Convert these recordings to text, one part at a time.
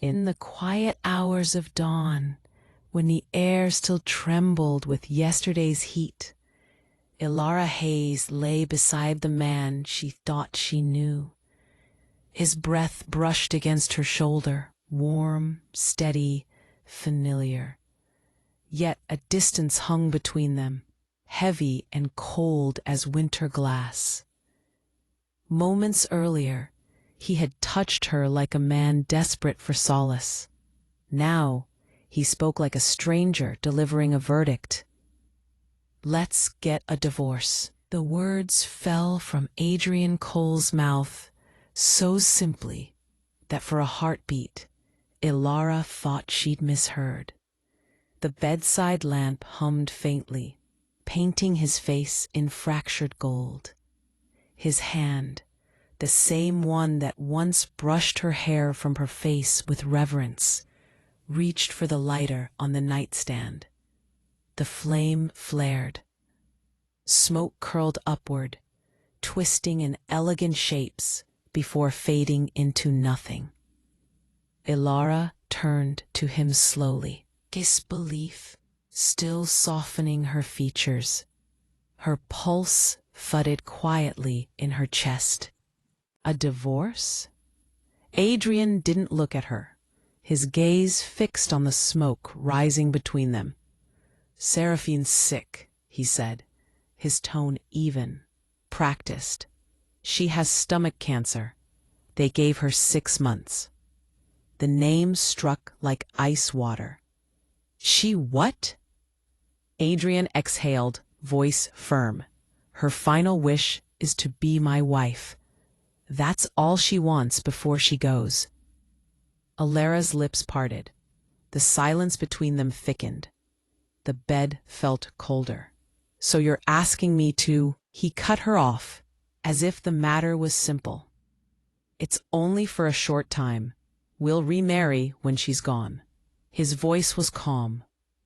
In the quiet hours of dawn, when the air still trembled with yesterday's heat, Elara Hayes lay beside the man she thought she knew. His breath brushed against her shoulder, warm, steady, familiar. Yet a distance hung between them, heavy and cold as winter glass. Moments earlier, he had touched her like a man desperate for solace. Now, he spoke like a stranger delivering a verdict. "Let's get a divorce." The words fell from Adrian Cole's mouth so simply that for a heartbeat, Elara thought she'd misheard. The bedside lamp hummed faintly, painting his face in fractured gold. His hand, the same one that once brushed her hair from her face with reverence, reached for the lighter on the nightstand. The flame flared. Smoke curled upward, twisting in elegant shapes before fading into nothing. Elara turned to him slowly, disbelief still softening her features. Her pulse thudded quietly in her chest. A divorce? Adrian didn't look at her, his gaze fixed on the smoke rising between them. "Seraphine's sick," he said, his tone even, practiced. "She has stomach cancer. They gave her 6 months." The name struck like ice water. "She what?" Adrian exhaled, voice firm. "Her final wish is to be my wife. That's all she wants before she goes." Elara's lips parted. The silence between them thickened. The bed felt colder. "So you're asking me to—" He cut her off, as if the matter was simple. "It's only for a short time. We'll remarry when she's gone." His voice was calm,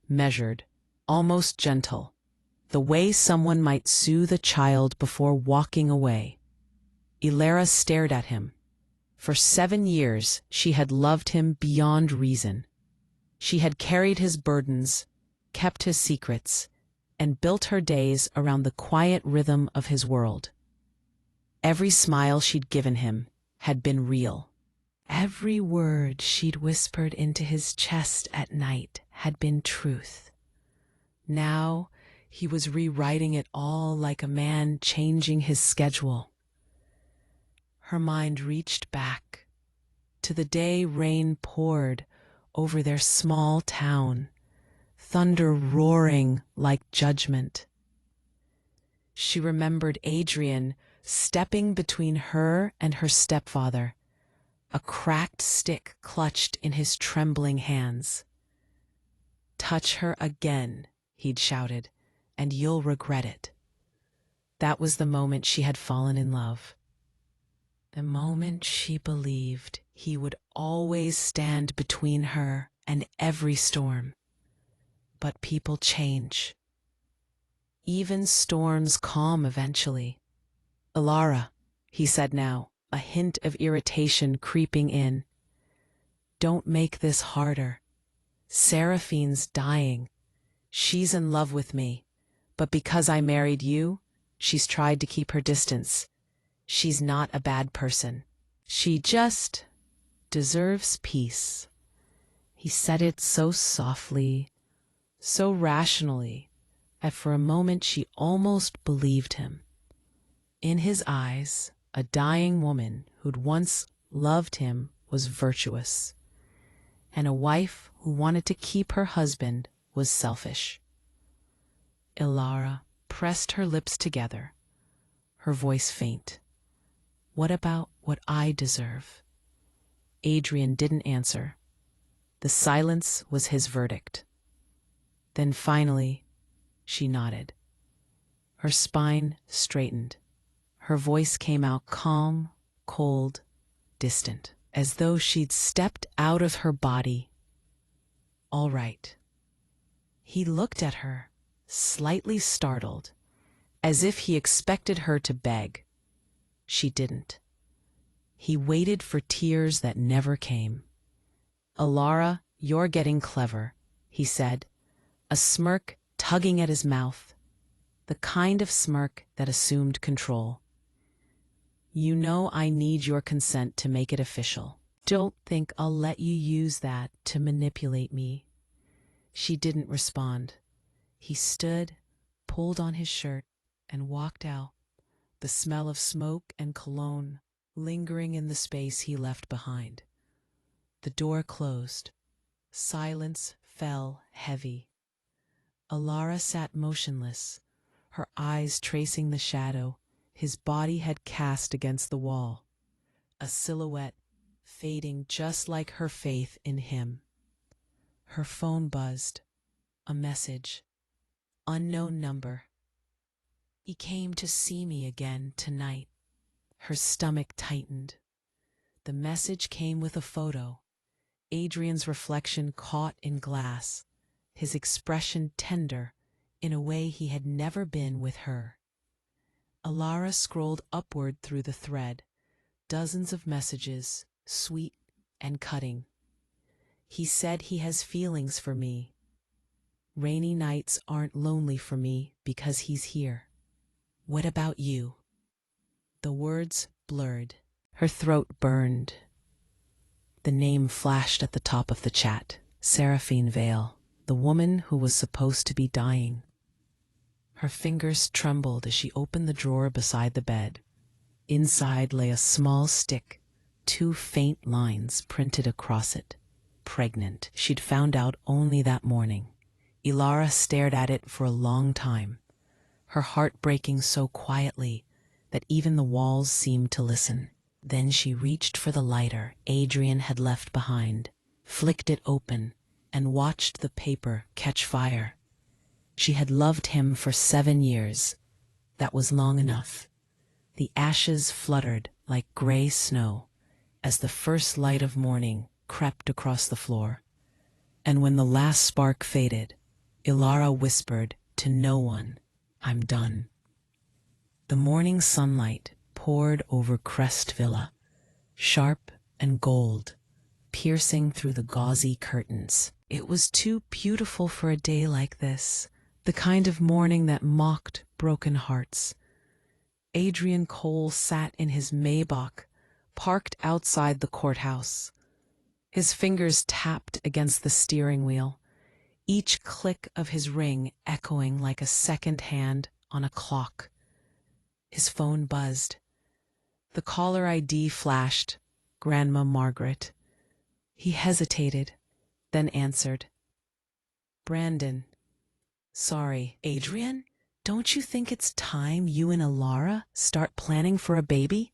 measured, almost gentle, the way someone might soothe a child before walking away. Elara stared at him. For 7 years, she had loved him beyond reason. She had carried his burdens, kept his secrets, and built her days around the quiet rhythm of his world. Every smile she'd given him had been real. Every word she'd whispered into his chest at night had been truth. Now he was rewriting it all like a man changing his schedule. Her mind reached back to the day rain poured over their small town, thunder roaring like judgment. She remembered Adrian stepping between her and her stepfather, a cracked stick clutched in his trembling hands. "Touch her again," he'd shouted, "and you'll regret it." That was the moment she had fallen in love. The moment she believed he would always stand between her and every storm. But people change. Even storms calm eventually. "Elara," he said now, a hint of irritation creeping in. "Don't make this harder. Seraphine's dying. She's in love with me, but because I married you, she's tried to keep her distance. She's not a bad person. She just deserves peace." He said it so softly, so rationally, that for a moment she almost believed him. In his eyes, a dying woman who'd once loved him was virtuous, and a wife who wanted to keep her husband was selfish. Elara pressed her lips together, her voice faint. "What about what I deserve?" Adrian didn't answer. The silence was his verdict. Then finally, she nodded. Her spine straightened. Her voice came out calm, cold, distant, as though she'd stepped out of her body. "All right." He looked at her, slightly startled, as if he expected her to beg. She didn't. He waited for tears that never came. Elara, you're getting clever, he said, a smirk tugging at his mouth, the kind of smirk that assumed control. You know I need your consent to make it official. Don't think I'll let you use that to manipulate me. She didn't respond. He stood, pulled on his shirt, and walked out, the smell of smoke and cologne lingering in the space he left behind. The door closed. Silence fell heavy. Elara sat motionless, her eyes tracing the shadow his body had cast against the wall, a silhouette fading just like her faith in him. Her phone buzzed. A message. Unknown number. He came to see me again tonight. Her stomach tightened. The message came with a photo. Adrian's reflection caught in glass, his expression tender in a way he had never been with her. Elara scrolled upward through the thread, dozens of messages, sweet and cutting. He said he has feelings for me. Rainy nights aren't lonely for me because he's here. What about you? The words blurred. Her throat burned. The name flashed at the top of the chat. Seraphine Vale, the woman who was supposed to be dying. Her fingers trembled as she opened the drawer beside the bed. Inside lay a small stick, 2 faint lines printed across it. Pregnant. She'd found out only that morning. Elara stared at it for a long time, her heart breaking so quietly that even the walls seemed to listen. Then she reached for the lighter Adrian had left behind, flicked it open, and watched the paper catch fire. She had loved him for 7 years. That was long enough. The ashes fluttered like gray snow as the first light of morning crept across the floor. And when the last spark faded, Elara whispered to no one, "I'm done." The morning sunlight poured over Crest Villa, sharp and gold, piercing through the gauzy curtains. It was too beautiful for a day like this, the kind of morning that mocked broken hearts. Adrian Cole sat in his Maybach, parked outside the courthouse. His fingers tapped against the steering wheel, each click of his ring echoing like a second hand on a clock. His phone buzzed. The caller ID flashed, Grandma Margaret. He hesitated, then answered. "Brandon." "Sorry, Adrian? Don't you think it's time you and Elara start planning for a baby?"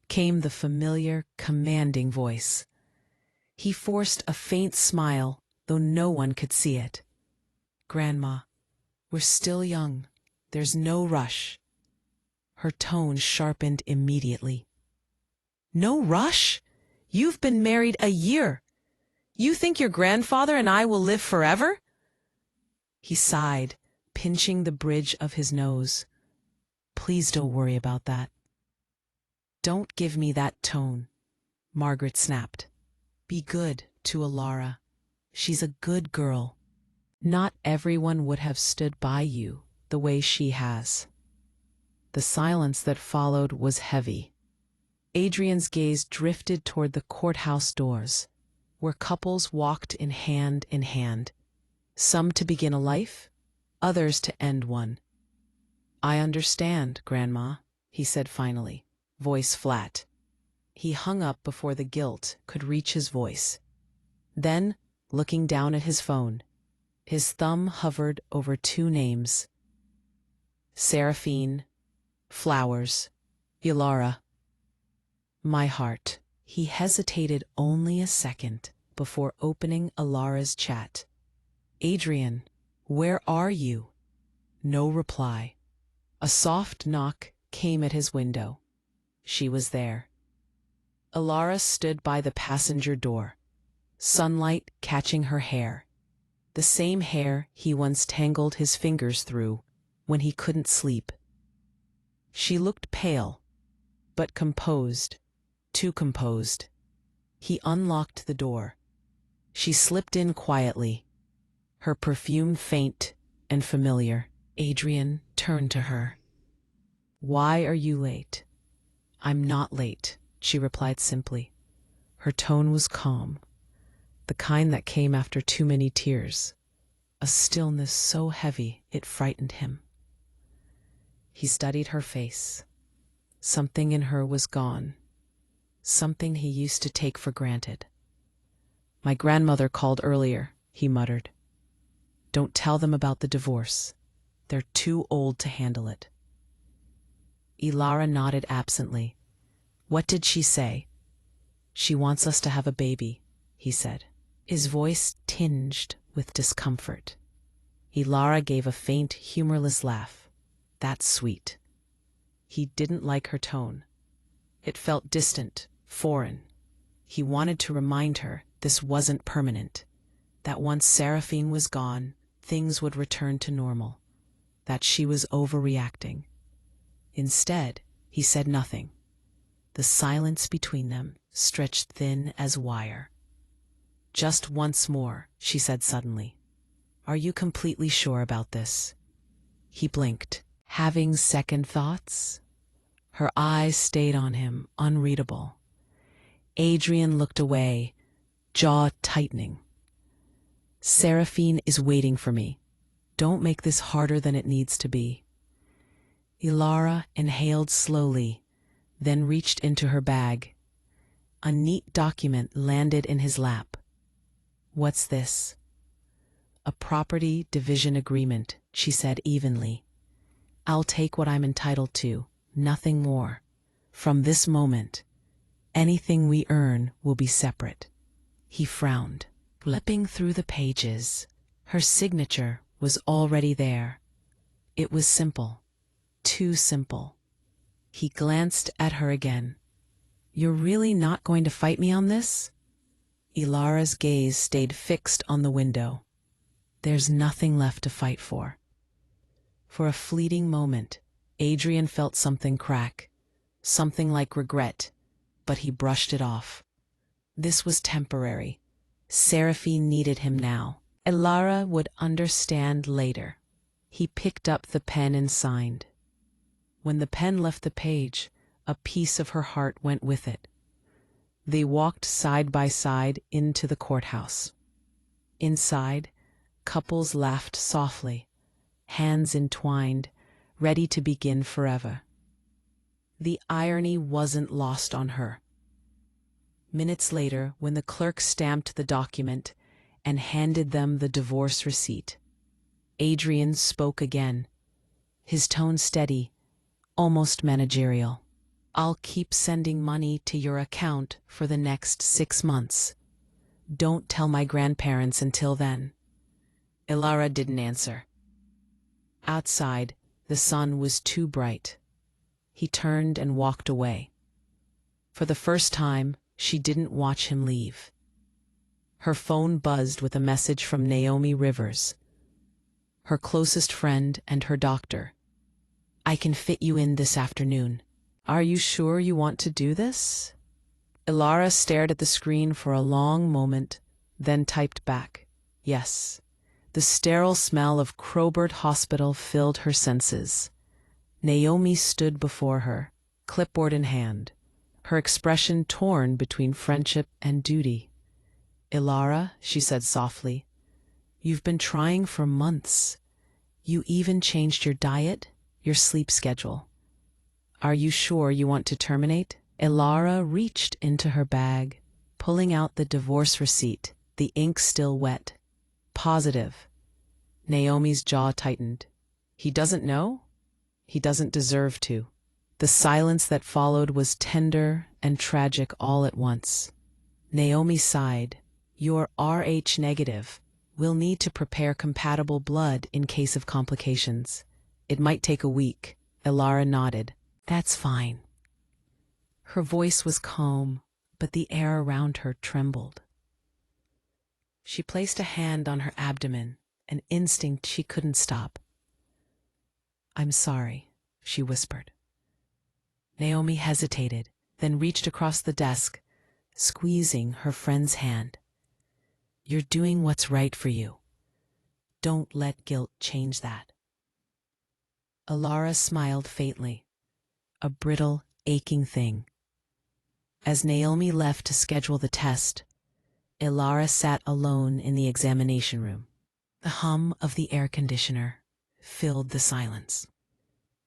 came the familiar, commanding voice. He forced a faint smile, though no one could see it. "Grandma, we're still young. There's no rush." Her tone sharpened immediately. "No rush? You've been married a year. You think your grandfather and I will live forever?" He sighed, pinching the bridge of his nose. "Please don't worry about that." "Don't give me that tone," Margaret snapped. "Be good to Elara. She's a good girl. Not everyone would have stood by you the way she has." The silence that followed was heavy. Adrian's gaze drifted toward the courthouse doors, where couples walked in hand, some to begin a life, others to end one. "I understand, Grandma," he said finally, voice flat. He hung up before the guilt could reach his voice. Then, looking down at his phone, his thumb hovered over 2 names. Seraphine, Flowers, Elara. My heart. He hesitated only a second before opening Elara's chat. "Adrian, where are you?" No reply. A soft knock came at his window. She was there. Elara stood by the passenger door, sunlight catching her hair, the same hair he once tangled his fingers through when he couldn't sleep. She looked pale, but composed, too composed. He unlocked the door. She slipped in quietly, her perfume faint and familiar. Adrian turned to her. "Why are you late?" "I'm not late," she replied simply. Her tone was calm, the kind that came after too many tears, a stillness so heavy it frightened him. He studied her face. Something in her was gone, something he used to take for granted. "My grandmother called earlier," he muttered. "Don't tell them about the divorce. They're too old to handle it." Elara nodded absently. "What did she say?" "She wants us to have a baby," he said, his voice tinged with discomfort. Elara gave a faint, humorless laugh. "That's sweet." He didn't like her tone. It felt distant, foreign. He wanted to remind her this wasn't permanent, that once Seraphine was gone, things would return to normal, that she was overreacting. Instead, he said nothing. The silence between them stretched thin as wire. "Just once more," she said suddenly. "Are you completely sure about this?" He blinked. Having second thoughts? Her eyes stayed on him, unreadable. Adrian looked away, jaw tightening. "Seraphine is waiting for me. Don't make this harder than it needs to be." Elara inhaled slowly, then reached into her bag. A neat document landed in his lap. "What's this?" "A property division agreement," she said evenly. "I'll take what I'm entitled to, nothing more. From this moment, anything we earn will be separate." He frowned. Flipping through the pages, her signature was already there. It was simple, too simple. He glanced at her again. "You're really not going to fight me on this?" Elara's gaze stayed fixed on the window. "There's nothing left to fight for." For a fleeting moment, Adrian felt something crack, something like regret, but he brushed it off. This was temporary. Seraphine needed him now. Elara would understand later. He picked up the pen and signed. When the pen left the page, a piece of her heart went with it. They walked side by side into the courthouse. Inside, couples laughed softly, hands entwined, ready to begin forever. The irony wasn't lost on her. Minutes later, when the clerk stamped the document and handed them the divorce receipt, Adrian spoke again, his tone steady, almost managerial. "I'll keep sending money to your account for the next 6 months. Don't tell my grandparents until then." Elara didn't answer. Outside, the sun was too bright. He turned and walked away. For the first time, she didn't watch him leave. Her phone buzzed with a message from Naomi Rivers, her closest friend and her doctor. "I can fit you in this afternoon. Are you sure you want to do this?" Elara stared at the screen for a long moment, then typed back, "Yes." The sterile smell of Crowbert Hospital filled her senses. Naomi stood before her, clipboard in hand, her expression torn between friendship and duty. "Elara," she said softly, "you've been trying for months. You even changed your diet, your sleep schedule. Are you sure you want to terminate?" Elara reached into her bag, pulling out the divorce receipt, the ink still wet. "Positive." Naomi's jaw tightened. "He doesn't know? He doesn't deserve to." The silence that followed was tender and tragic all at once. Naomi sighed. "You're Rh negative. We'll need to prepare compatible blood in case of complications. It might take a week." Elara nodded. "That's fine." Her voice was calm, but the air around her trembled. She placed a hand on her abdomen, an instinct she couldn't stop. "I'm sorry," she whispered. Naomi hesitated, then reached across the desk, squeezing her friend's hand. You're doing what's right for you. Don't let guilt change that. Elara smiled faintly, a brittle, aching thing. As Naomi left to schedule the test, Elara sat alone in the examination room. The hum of the air conditioner filled the silence.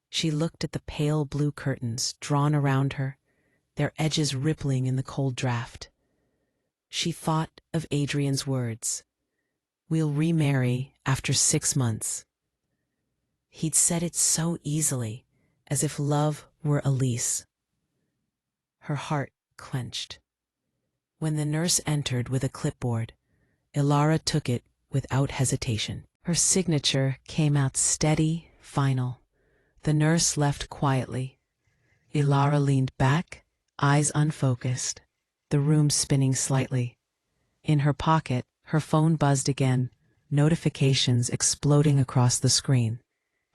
She looked at the pale blue curtains drawn around her, their edges rippling in the cold draft. She thought of Adrian's words. "We'll remarry after 6 months." He'd said it so easily, as if love were a lease. Her heart clenched. When the nurse entered with a clipboard, Elara took it without hesitation. Her signature came out steady, final. The nurse left quietly. Elara leaned back, eyes unfocused, the room spinning slightly. In her pocket, her phone buzzed again, notifications exploding across the screen.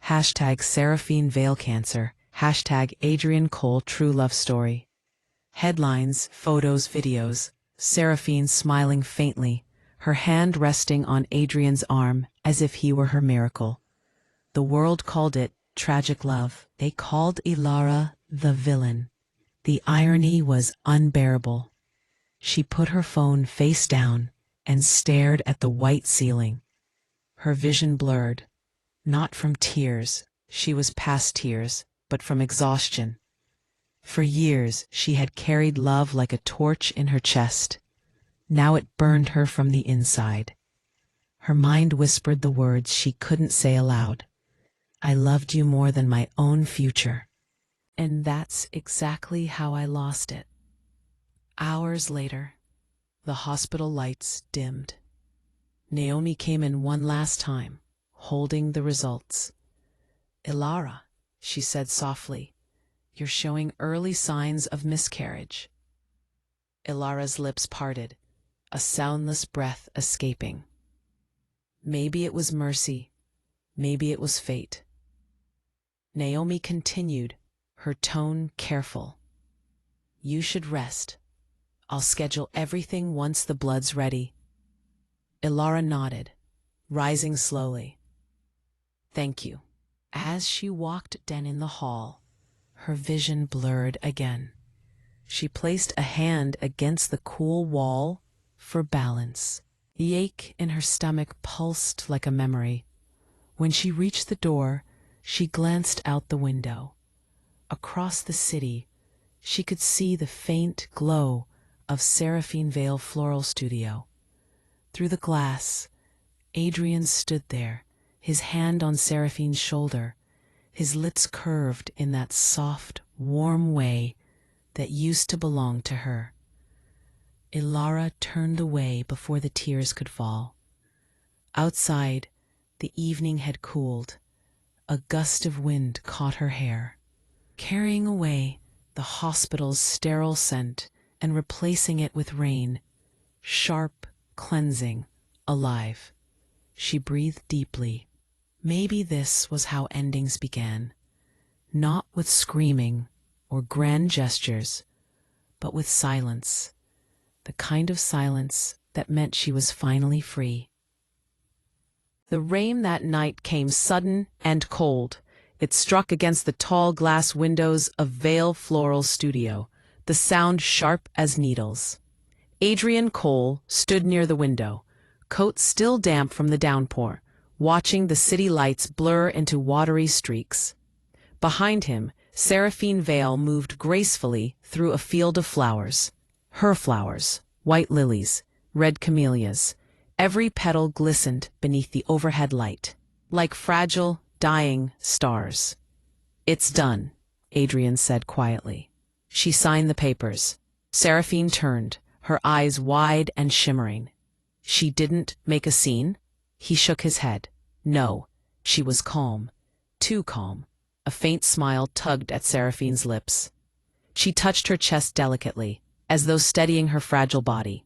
Hashtag Seraphine Veil Cancer, hashtag Adrian Cole True Love Story. Headlines, photos, videos. Seraphine smiling faintly, her hand resting on Adrian's arm as if he were her miracle. The world called it tragic love. They called Elara the villain. The irony was unbearable. She put her phone face down and stared at the white ceiling. Her vision blurred, not from tears, she was past tears, but from exhaustion. For years she had carried love like a torch in her chest. Now it burned her from the inside. Her mind whispered the words she couldn't say aloud. "I loved you more than my own future." And that's exactly how I lost it. Hours later, the hospital lights dimmed. Naomi came in one last time, holding the results. "Elara," she said softly, "you're showing early signs of miscarriage." Ilara's lips parted, a soundless breath escaping. Maybe it was mercy, maybe it was fate. Naomi continued, her tone careful. "You should rest. I'll schedule everything once the blood's ready." Elara nodded, rising slowly. "Thank you." As she walked down in the hall, her vision blurred again. She placed a hand against the cool wall for balance. The ache in her stomach pulsed like a memory. When she reached the door, she glanced out the window. Across the city, she could see the faint glow of Seraphine Veil Floral Studio. Through the glass, Adrian stood there, his hand on Seraphine's shoulder, his lips curved in that soft, warm way that used to belong to her. Elara turned away before the tears could fall. Outside, the evening had cooled. A gust of wind caught her hair, carrying away the hospital's sterile scent and replacing it with rain, sharp, cleansing, alive. She breathed deeply. Maybe this was how endings began, not with screaming or grand gestures, but with silence, the kind of silence that meant she was finally free. The rain that night came sudden and cold. It struck against the tall glass windows of Veil Floral Studio, the sound sharp as needles. Adrian Cole stood near the window, coat still damp from the downpour, watching the city lights blur into watery streaks. Behind him, Seraphine Veil moved gracefully through a field of flowers. Her flowers, white lilies, red camellias. Every petal glistened beneath the overhead light, like fragile, dying stars. "It's done," Adrian said quietly. She signed the papers. Seraphine turned, her eyes wide and shimmering. "She didn't make a scene?" He shook his head. No, she was calm. Too calm. A faint smile tugged at Seraphine's lips. She touched her chest delicately, as though steadying her fragile body.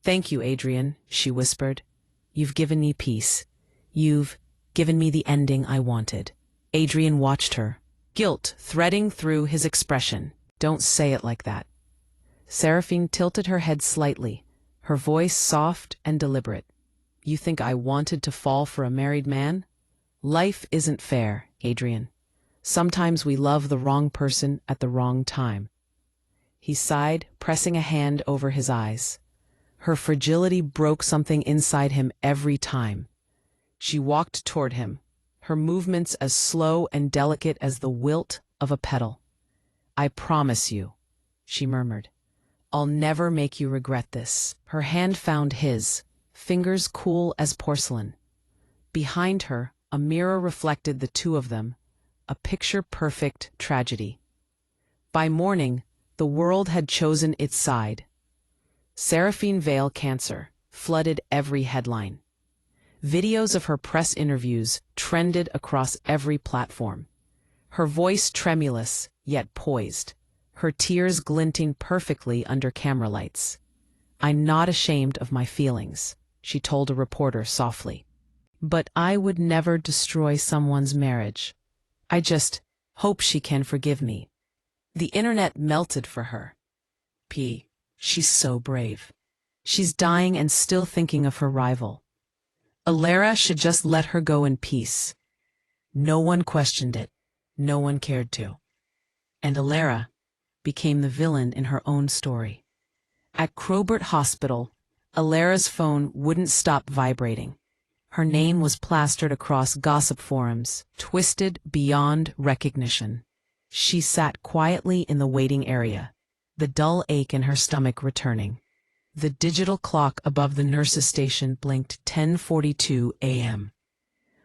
"Thank you, Adrian," she whispered. "You've given me peace. You've given me the ending I wanted." Adrian watched her, guilt threading through his expression. "Don't say it like that." Seraphine tilted her head slightly, her voice soft and deliberate. You think I wanted to fall for a married man? Life isn't fair, Adrian. Sometimes we love the wrong person at the wrong time. He sighed, pressing a hand over his eyes. Her fragility broke something inside him every time. She walked toward him, her movements as slow and delicate as the wilt of a petal. I promise you, she murmured. I'll never make you regret this. Her hand found his, fingers cool as porcelain. Behind her, a mirror reflected the two of them, a picture-perfect tragedy. By morning, the world had chosen its side. Seraphine Vale cancer flooded every headline. Videos of her press interviews trended across every platform. Her voice tremulous, yet poised, her tears glinting perfectly under camera lights. I'm not ashamed of my feelings, she told a reporter softly. But I would never destroy someone's marriage. I just hope she can forgive me. The internet melted for her. She's so brave. She's dying and still thinking of her rival. Elara should just let her go in peace. No one questioned it. No one cared to. And Elara became the villain in her own story. At Crobert Hospital, Alara's phone wouldn't stop vibrating. Her name was plastered across gossip forums, twisted beyond recognition. She sat quietly in the waiting area, the dull ache in her stomach returning. The digital clock above the nurse's station blinked 10:42 a.m.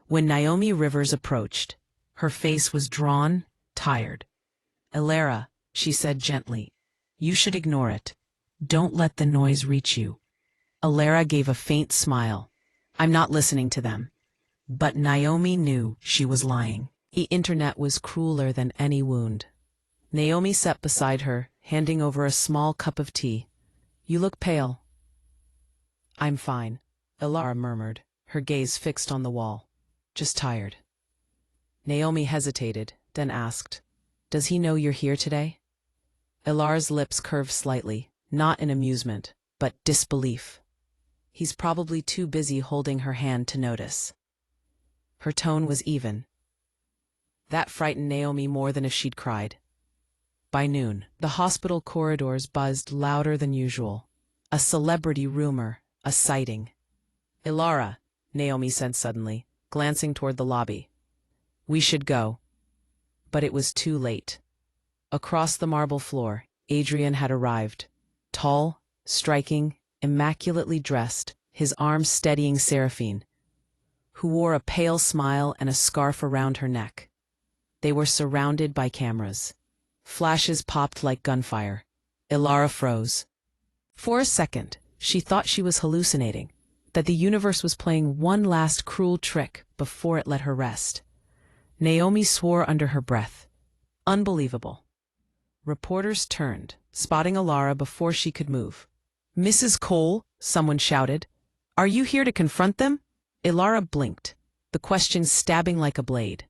When Naomi Rivers approached, her face was drawn, tired. Elara, she said gently, you should ignore it. Don't let the noise reach you. Elara gave a faint smile. I'm not listening to them. But Naomi knew she was lying. The internet was crueler than any wound. Naomi sat beside her, handing over a small cup of tea. You look pale. I'm fine, Elara murmured, her gaze fixed on the wall. Just tired. Naomi hesitated, then asked, Does he know you're here today? Elara's lips curved slightly, not in amusement, but disbelief. He's probably too busy holding her hand to notice. Her tone was even. That frightened Naomi more than if she'd cried. By noon, the hospital corridors buzzed louder than usual. A celebrity rumor, a sighting. Elara, Naomi said suddenly, glancing toward the lobby. We should go. But it was too late. Across the marble floor, Adrian had arrived. Tall, striking, immaculately dressed, his arms steadying Seraphine, who wore a pale smile and a scarf around her neck. They were surrounded by cameras. Flashes popped like gunfire. Elara froze. For a second, she thought she was hallucinating, that the universe was playing one last cruel trick before it let her rest. Naomi swore under her breath. Unbelievable. Reporters turned, spotting Elara before she could move. Mrs. Cole, someone shouted. Are you here to confront them? Elara blinked, the question stabbing like a blade.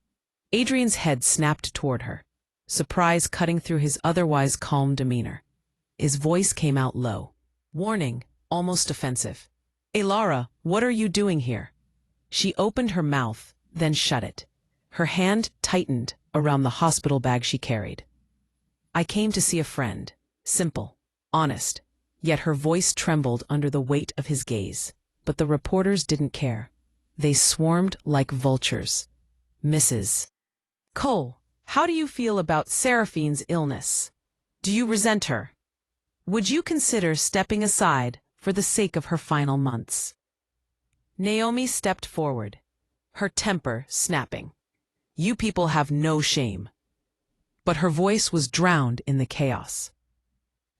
Adrian's head snapped toward her, surprise cutting through his otherwise calm demeanor. His voice came out low. Warning, almost offensive. Elara, what are you doing here? She opened her mouth, then shut it. Her hand tightened around the hospital bag she carried. I came to see a friend. Simple, honest. Yet her voice trembled under the weight of his gaze. But the reporters didn't care. They swarmed like vultures. Mrs. Cole, how do you feel about Seraphine's illness? Do you resent her? Would you consider stepping aside for the sake of her final months? Naomi stepped forward, her temper snapping. You people have no shame. But her voice was drowned in the chaos.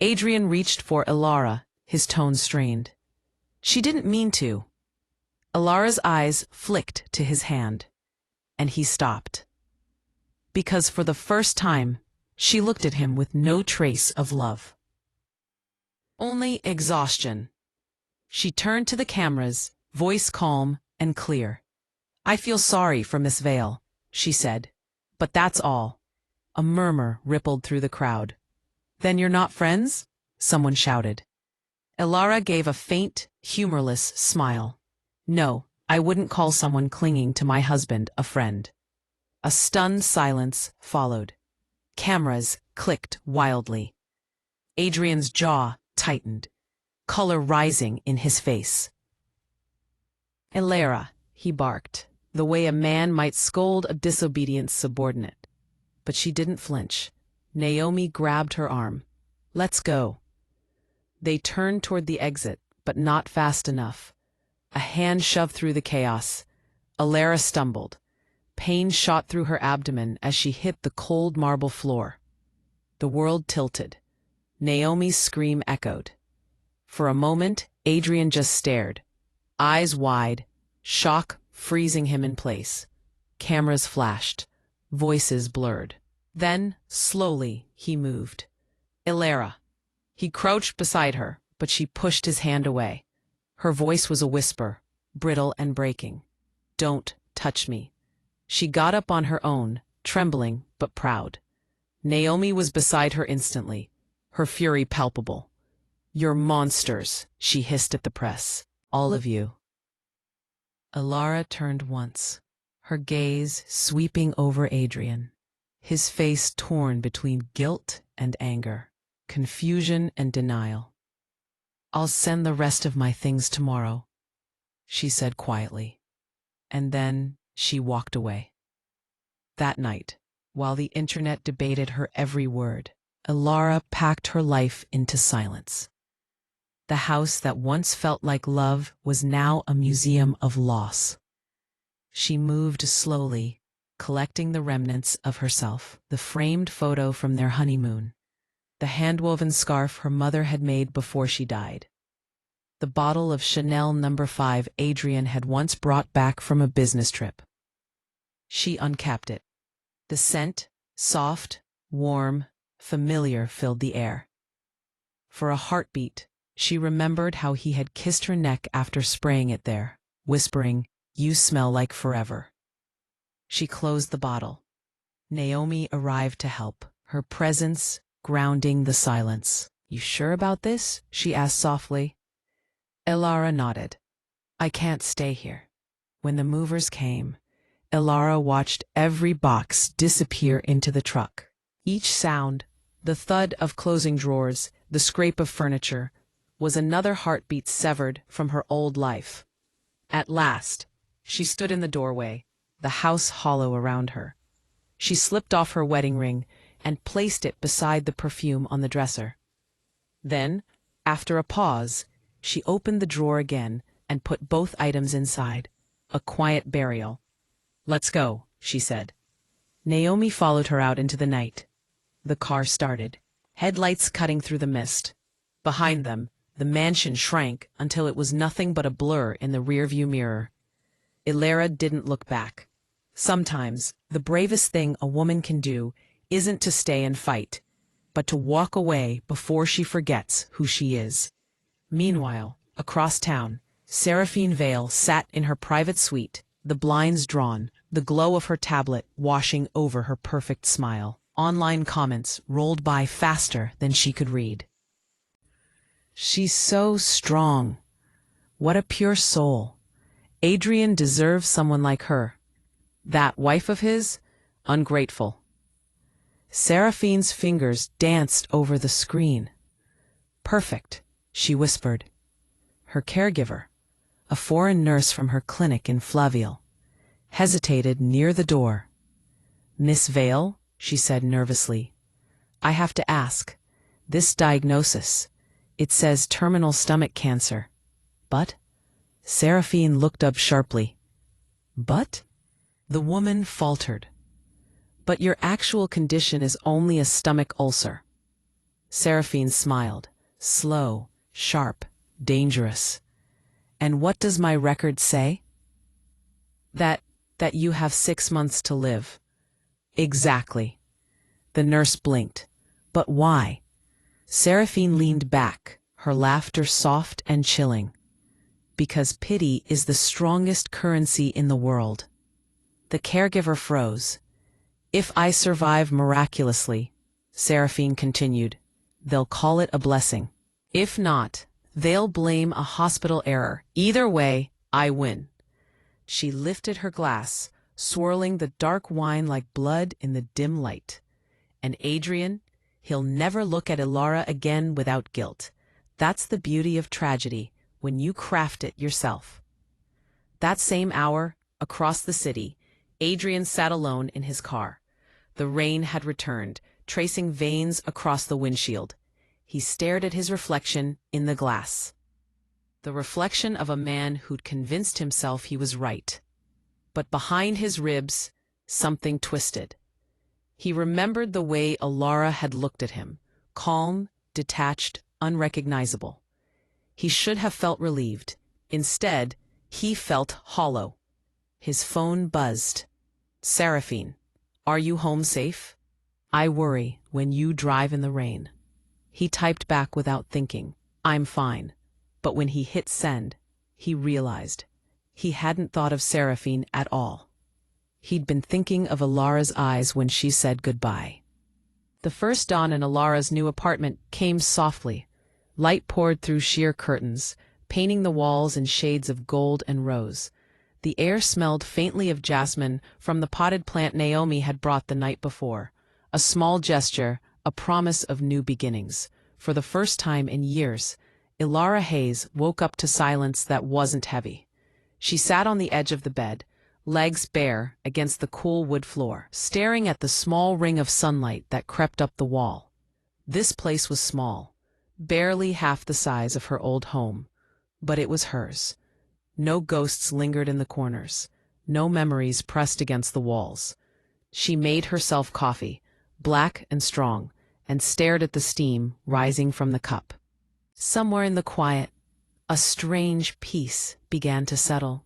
Adrian reached for Elara, his tone strained. She didn't mean to. Elara's eyes flicked to his hand, and he stopped. Because for the first time, she looked at him with no trace of love. Only exhaustion. She turned to the cameras, voice calm and clear. I feel sorry for Miss Vale, she said. But that's all. A murmur rippled through the crowd. Then you're not friends? Someone shouted. Elara gave a faint, humorless smile. No, I wouldn't call someone clinging to my husband a friend. A stunned silence followed. Cameras clicked wildly. Adrian's jaw tightened, color rising in his face. Elara, he barked, the way a man might scold a disobedient subordinate. But she didn't flinch. Naomi grabbed her arm. Let's go. They turned toward the exit, but not fast enough. A hand shoved through the chaos. Elara stumbled. Pain shot through her abdomen as she hit the cold marble floor. The world tilted. Naomi's scream echoed. For a moment, Adrian just stared, eyes wide, shock freezing him in place. Cameras flashed, voices blurred. Then, slowly, he moved. Elara. He crouched beside her, but she pushed his hand away. Her voice was a whisper, brittle and breaking. Don't touch me. She got up on her own, trembling but proud. Naomi was beside her instantly, her fury palpable. You're monsters, she hissed at the press. All of you. Elara turned once, her gaze sweeping over Adrian, his face torn between guilt and anger, confusion and denial. I'll send the rest of my things tomorrow, she said quietly. And then she walked away. That night, while the internet debated her every word, Elara packed her life into silence. The house that once felt like love was now a museum of loss. She moved slowly, collecting the remnants of herself, the framed photo from their honeymoon, the hand-woven scarf her mother had made before she died, the bottle of Chanel No. 5 Adrian had once brought back from a business trip. She uncapped it. The scent, soft, warm, familiar, filled the air. For a heartbeat, she remembered how he had kissed her neck after spraying it there, whispering, "You smell like forever." She closed the bottle. Naomi arrived to help, her presence grounding the silence. You sure about this? She asked softly. Elara nodded. I can't stay here. When the movers came, Elara watched every box disappear into the truck. Each sound, the thud of closing drawers, the scrape of furniture, was another heartbeat severed from her old life. At last, she stood in the doorway, the house hollow around her. She slipped off her wedding ring and placed it beside the perfume on the dresser. Then, after a pause, she opened the drawer again and put both items inside, a quiet burial. Let's go, she said. Naomi followed her out into the night. The car started, headlights cutting through the mist. Behind them, the mansion shrank until it was nothing but a blur in the rearview mirror. Elara didn't look back. Sometimes, the bravest thing a woman can do isn't to stay and fight, but to walk away before she forgets who she is. Meanwhile, across town, Seraphine Vale sat in her private suite, the blinds drawn, the glow of her tablet washing over her perfect smile. Online comments rolled by faster than she could read. She's so strong. What a pure soul. Adrian deserves someone like her. That wife of his? Ungrateful. Seraphine's fingers danced over the screen. Perfect, she whispered. Her caregiver, a foreign nurse from her clinic in Flaviel, hesitated near the door. Miss Vale, she said nervously, I have to ask. This diagnosis, it says terminal stomach cancer. But? Seraphine looked up sharply. But? The woman faltered. But your actual condition is only a stomach ulcer. Seraphine smiled, slow, sharp, dangerous. And what does my record say? That you have 6 months to live. Exactly. The nurse blinked. But why? Seraphine leaned back, her laughter soft and chilling. Because pity is the strongest currency in the world. The caregiver froze. If I survive miraculously, Seraphine continued, they'll call it a blessing. If not, They'll blame a hospital error. Either way, I win. She lifted her glass, swirling the dark wine like blood in the dim light. And Adrian, he'll never look at Elara again without guilt. That's the beauty of tragedy, when you craft it yourself. That same hour, across the city, Adrian sat alone in his car. The rain had returned, tracing veins across the windshield. He stared at his reflection in the glass. The reflection of a man who'd convinced himself he was right. But behind his ribs, something twisted. He remembered the way Elara had looked at him, calm, detached, unrecognizable. He should have felt relieved. Instead, he felt hollow. His phone buzzed. "Seraphine, are you home safe? I worry when you drive in the rain." He typed back without thinking, "I'm fine." But when he hit send, he realized he hadn't thought of Seraphine at all. He'd been thinking of Elara's eyes when she said goodbye. The first dawn in Elara's new apartment came softly. Light poured through sheer curtains, painting the walls in shades of gold and rose. The air smelled faintly of jasmine from the potted plant Naomi had brought the night before. A small gesture, a promise of new beginnings. For the first time in years, Elara Hayes woke up to silence that wasn't heavy. She sat on the edge of the bed, legs bare against the cool wood floor, staring at the small ring of sunlight that crept up the wall. This place was small, barely half the size of her old home, but it was hers. No ghosts lingered in the corners, no memories pressed against the walls. She made herself coffee, black and strong, and stared at the steam rising from the cup. Somewhere in the quiet, a strange peace began to settle.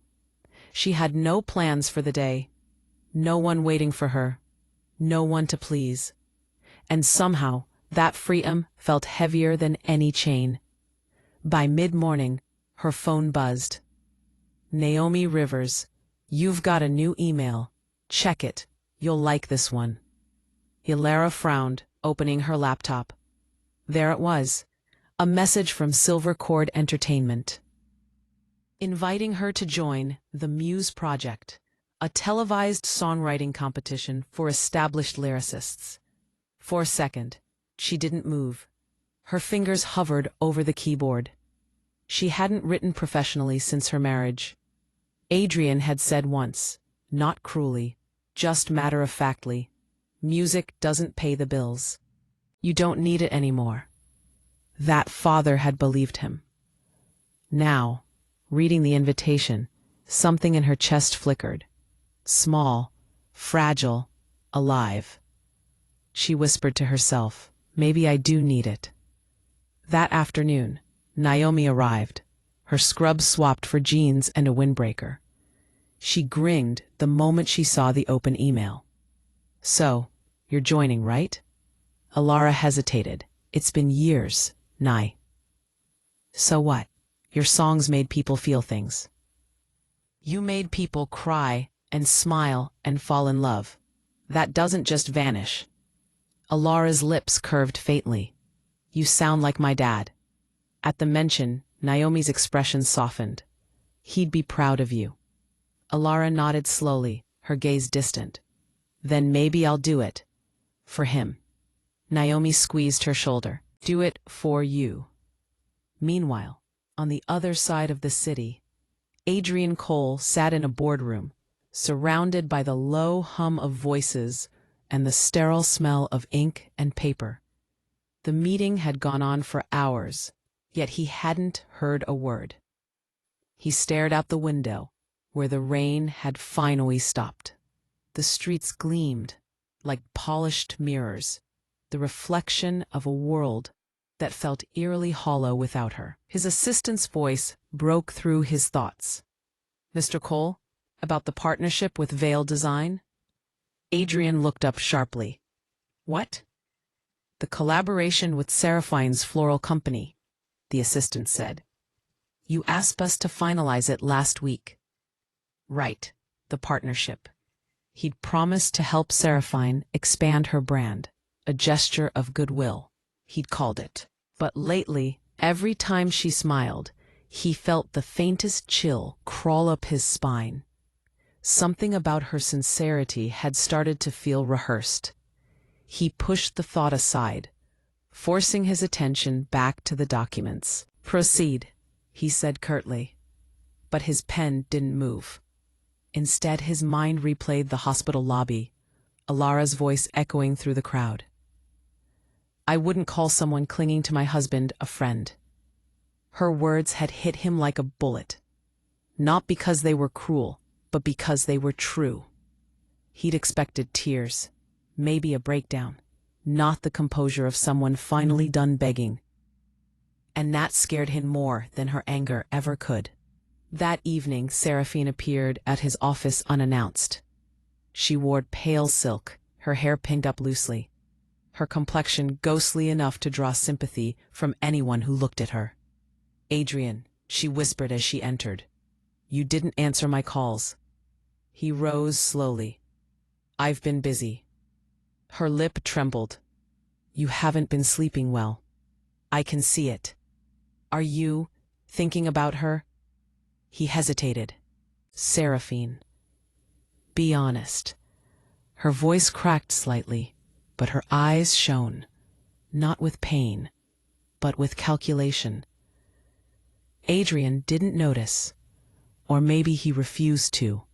She had no plans for the day, no one waiting for her, no one to please. And somehow, that freedom felt heavier than any chain. By mid-morning, her phone buzzed. "Naomi Rivers, you've got a new email. Check it. You'll like this one." Elara frowned, opening her laptop. There it was, a message from Silver Cord Entertainment, inviting her to join the Muse Project, a televised songwriting competition for established lyricists. For a second, she didn't move. Her fingers hovered over the keyboard. She hadn't written professionally since her marriage. Adrian had said once, not cruelly, just matter-of-factly, "Music doesn't pay the bills. You don't need it anymore." That father had believed him. Now, reading the invitation, something in her chest flickered. Small, fragile, alive. She whispered to herself, "Maybe I do need it." That afternoon, Naomi arrived, her scrubs swapped for jeans and a windbreaker. She grinned the moment she saw the open email. "So, you're joining, right?" Elara hesitated. "It's been years, Nye." "So what? Your songs made people feel things. You made people cry and smile and fall in love. That doesn't just vanish." Elara's lips curved faintly. "You sound like my dad." At the mention, Naomi's expression softened. "He'd be proud of you." Elara nodded slowly, her gaze distant. "Then maybe I'll do it. For him." Naomi squeezed her shoulder. "Do it for you." Meanwhile, on the other side of the city, Adrian Cole sat in a boardroom, surrounded by the low hum of voices and the sterile smell of ink and paper. The meeting had gone on for hours, yet he hadn't heard a word. He stared out the window, where the rain had finally stopped. The streets gleamed like polished mirrors, the reflection of a world that felt eerily hollow without her. His assistant's voice broke through his thoughts. "Mr. Cole, about the partnership with Veil Design?" Adrian looked up sharply. "What?" "The collaboration with Seraphine's floral company," the assistant said. "You asked us to finalize it last week." "Right, the partnership." He'd promised to help Seraphine expand her brand, a gesture of goodwill, he'd called it. But lately, Every time she smiled, he felt the faintest chill crawl up his spine. Something about her sincerity had started to feel rehearsed. He pushed the thought aside, forcing his attention back to the documents. "Proceed," he said curtly. But his pen didn't move. Instead, his mind replayed the hospital lobby, Elara's voice echoing through the crowd. "I wouldn't call someone clinging to my husband a friend." Her words had hit him like a bullet, not because they were cruel, but because they were true. He'd expected tears, maybe a breakdown, not the composure of someone finally done begging. And that scared him more than her anger ever could. That evening, Seraphine appeared at his office unannounced. She wore pale silk, her hair pinned up loosely, her complexion ghostly enough to draw sympathy from anyone who looked at her. "Adrian," she whispered as she entered, "you didn't answer my calls." He rose slowly. "I've been busy." Her lip trembled. "You haven't been sleeping well. I can see it. Are you thinking about her?" He hesitated. "Seraphine, be honest." Her voice cracked slightly, but her eyes shone, not with pain, but with calculation. Adrian didn't notice, or maybe he refused to.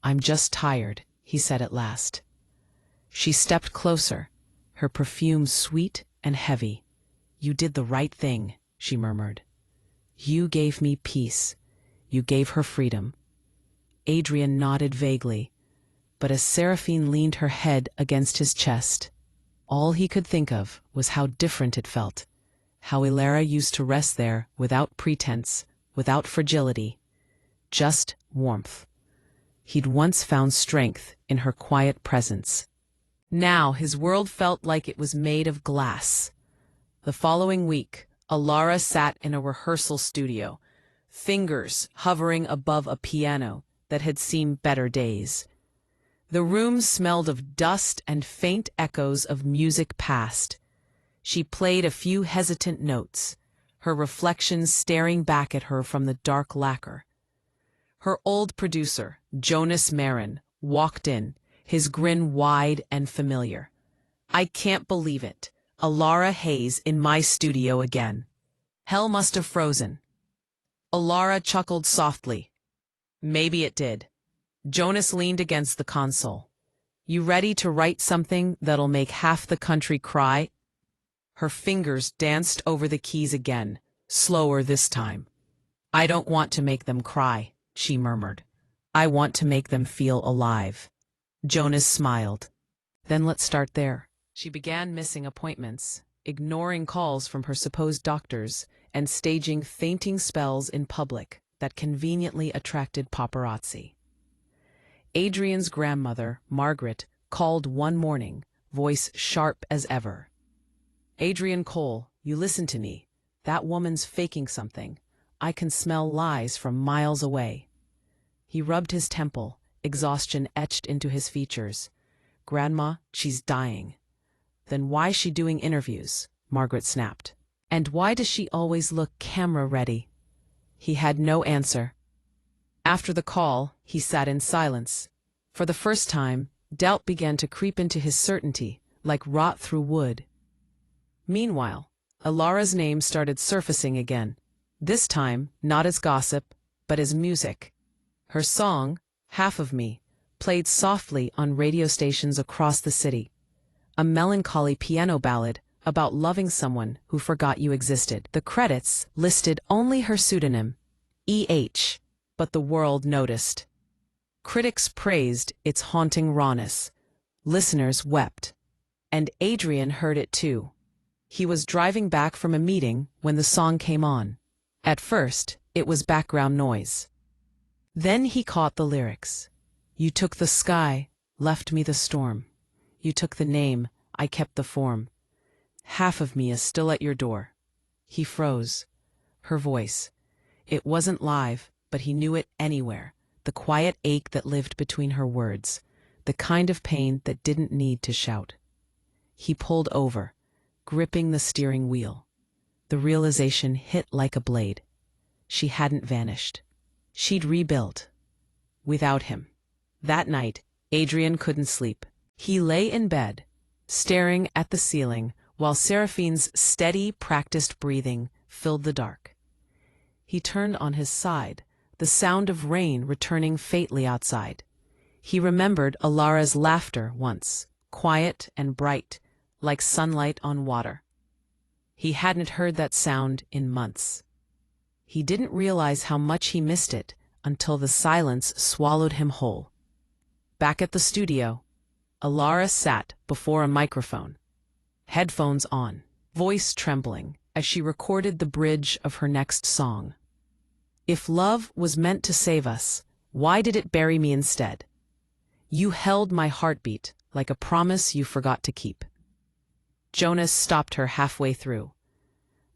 "I'm just tired," he said at last. She stepped closer, her perfume sweet and heavy. "You did the right thing," she murmured. "You gave me peace. You gave her freedom." Adrian nodded vaguely, but as Seraphine leaned her head against his chest, all he could think of was how different it felt, how Elara used to rest there without pretense, without fragility, just warmth. He'd once found strength in her quiet presence. Now his world felt like it was made of glass. The following week, Elara sat in a rehearsal studio, fingers hovering above a piano that had seen better days. The room smelled of dust and faint echoes of music past. She played a few hesitant notes, her reflection staring back at her from the dark lacquer. Her old producer, Jonas Marin, walked in, his grin wide and familiar. "I can't believe it. Elara Hayes in my studio again. Hell must have frozen." Elara chuckled softly. "Maybe it did." Jonas leaned against the console. "You ready to write something that'll make half the country cry?" Her fingers danced over the keys again, slower this time. "I don't want to make them cry," she murmured. "I want to make them feel alive." Jonas smiled. "Then let's start there." She began missing appointments, ignoring calls from her supposed doctors, and staging fainting spells in public that conveniently attracted paparazzi. Adrian's grandmother, Margaret, called one morning, voice sharp as ever. "Adrian Cole, you listen to me. That woman's faking something. I can smell lies from miles away." He rubbed his temple, exhaustion etched into his features. "Grandma, she's dying." "Then why's she doing interviews?" Margaret snapped. "And why does she always look camera-ready?" He had no answer. After the call, he sat in silence. For the first time, doubt began to creep into his certainty, like rot through wood. Meanwhile, Elara's name started surfacing again, this time not as gossip, but as music. Her song, "Half of Me," played softly on radio stations across the city. A melancholy piano ballad about loving someone who forgot you existed. The credits listed only her pseudonym, E.H., but the world noticed. Critics praised its haunting rawness. Listeners wept. And Adrian heard it too. He was driving back from a meeting when the song came on. At first, it was background noise. Then he caught the lyrics. "You took the sky, left me the storm. You took the name, I kept the form. Half of me is still at your door." He froze. Her voice. It wasn't live, but he knew it anywhere. The quiet ache that lived between her words. The kind of pain that didn't need to shout. He pulled over, gripping the steering wheel. The realization hit like a blade. She hadn't vanished. She'd rebuilt. Without him. That night, Adrian couldn't sleep. He lay in bed, staring at the ceiling, while Seraphine's steady, practiced breathing filled the dark. He turned on his side, the sound of rain returning faintly outside. He remembered Elara's laughter once, quiet and bright, like sunlight on water. He hadn't heard that sound in months. He didn't realize how much he missed it until the silence swallowed him whole. Back at the studio, Elara sat before a microphone, headphones on, voice trembling as she recorded the bridge of her next song. If love was meant to save us, why did it bury me instead? You held my heartbeat like a promise you forgot to keep. Jonas stopped her halfway through.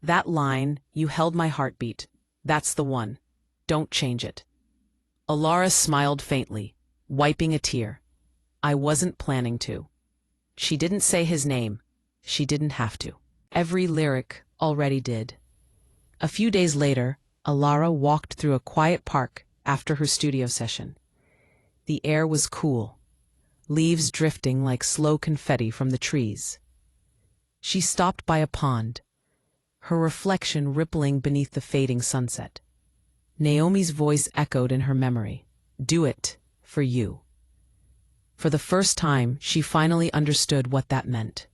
That line, you held my heartbeat, that's the one. Don't change it. Elara smiled faintly, wiping a tear. I wasn't planning to. She didn't say his name. She didn't have to. Every lyric already did. A few days later, Elara walked through a quiet park after her studio session. The air was cool, leaves drifting like slow confetti from the trees. She stopped by a pond, her reflection rippling beneath the fading sunset. Naomi's voice echoed in her memory. Do it for you. For the first time, she finally understood what that meant.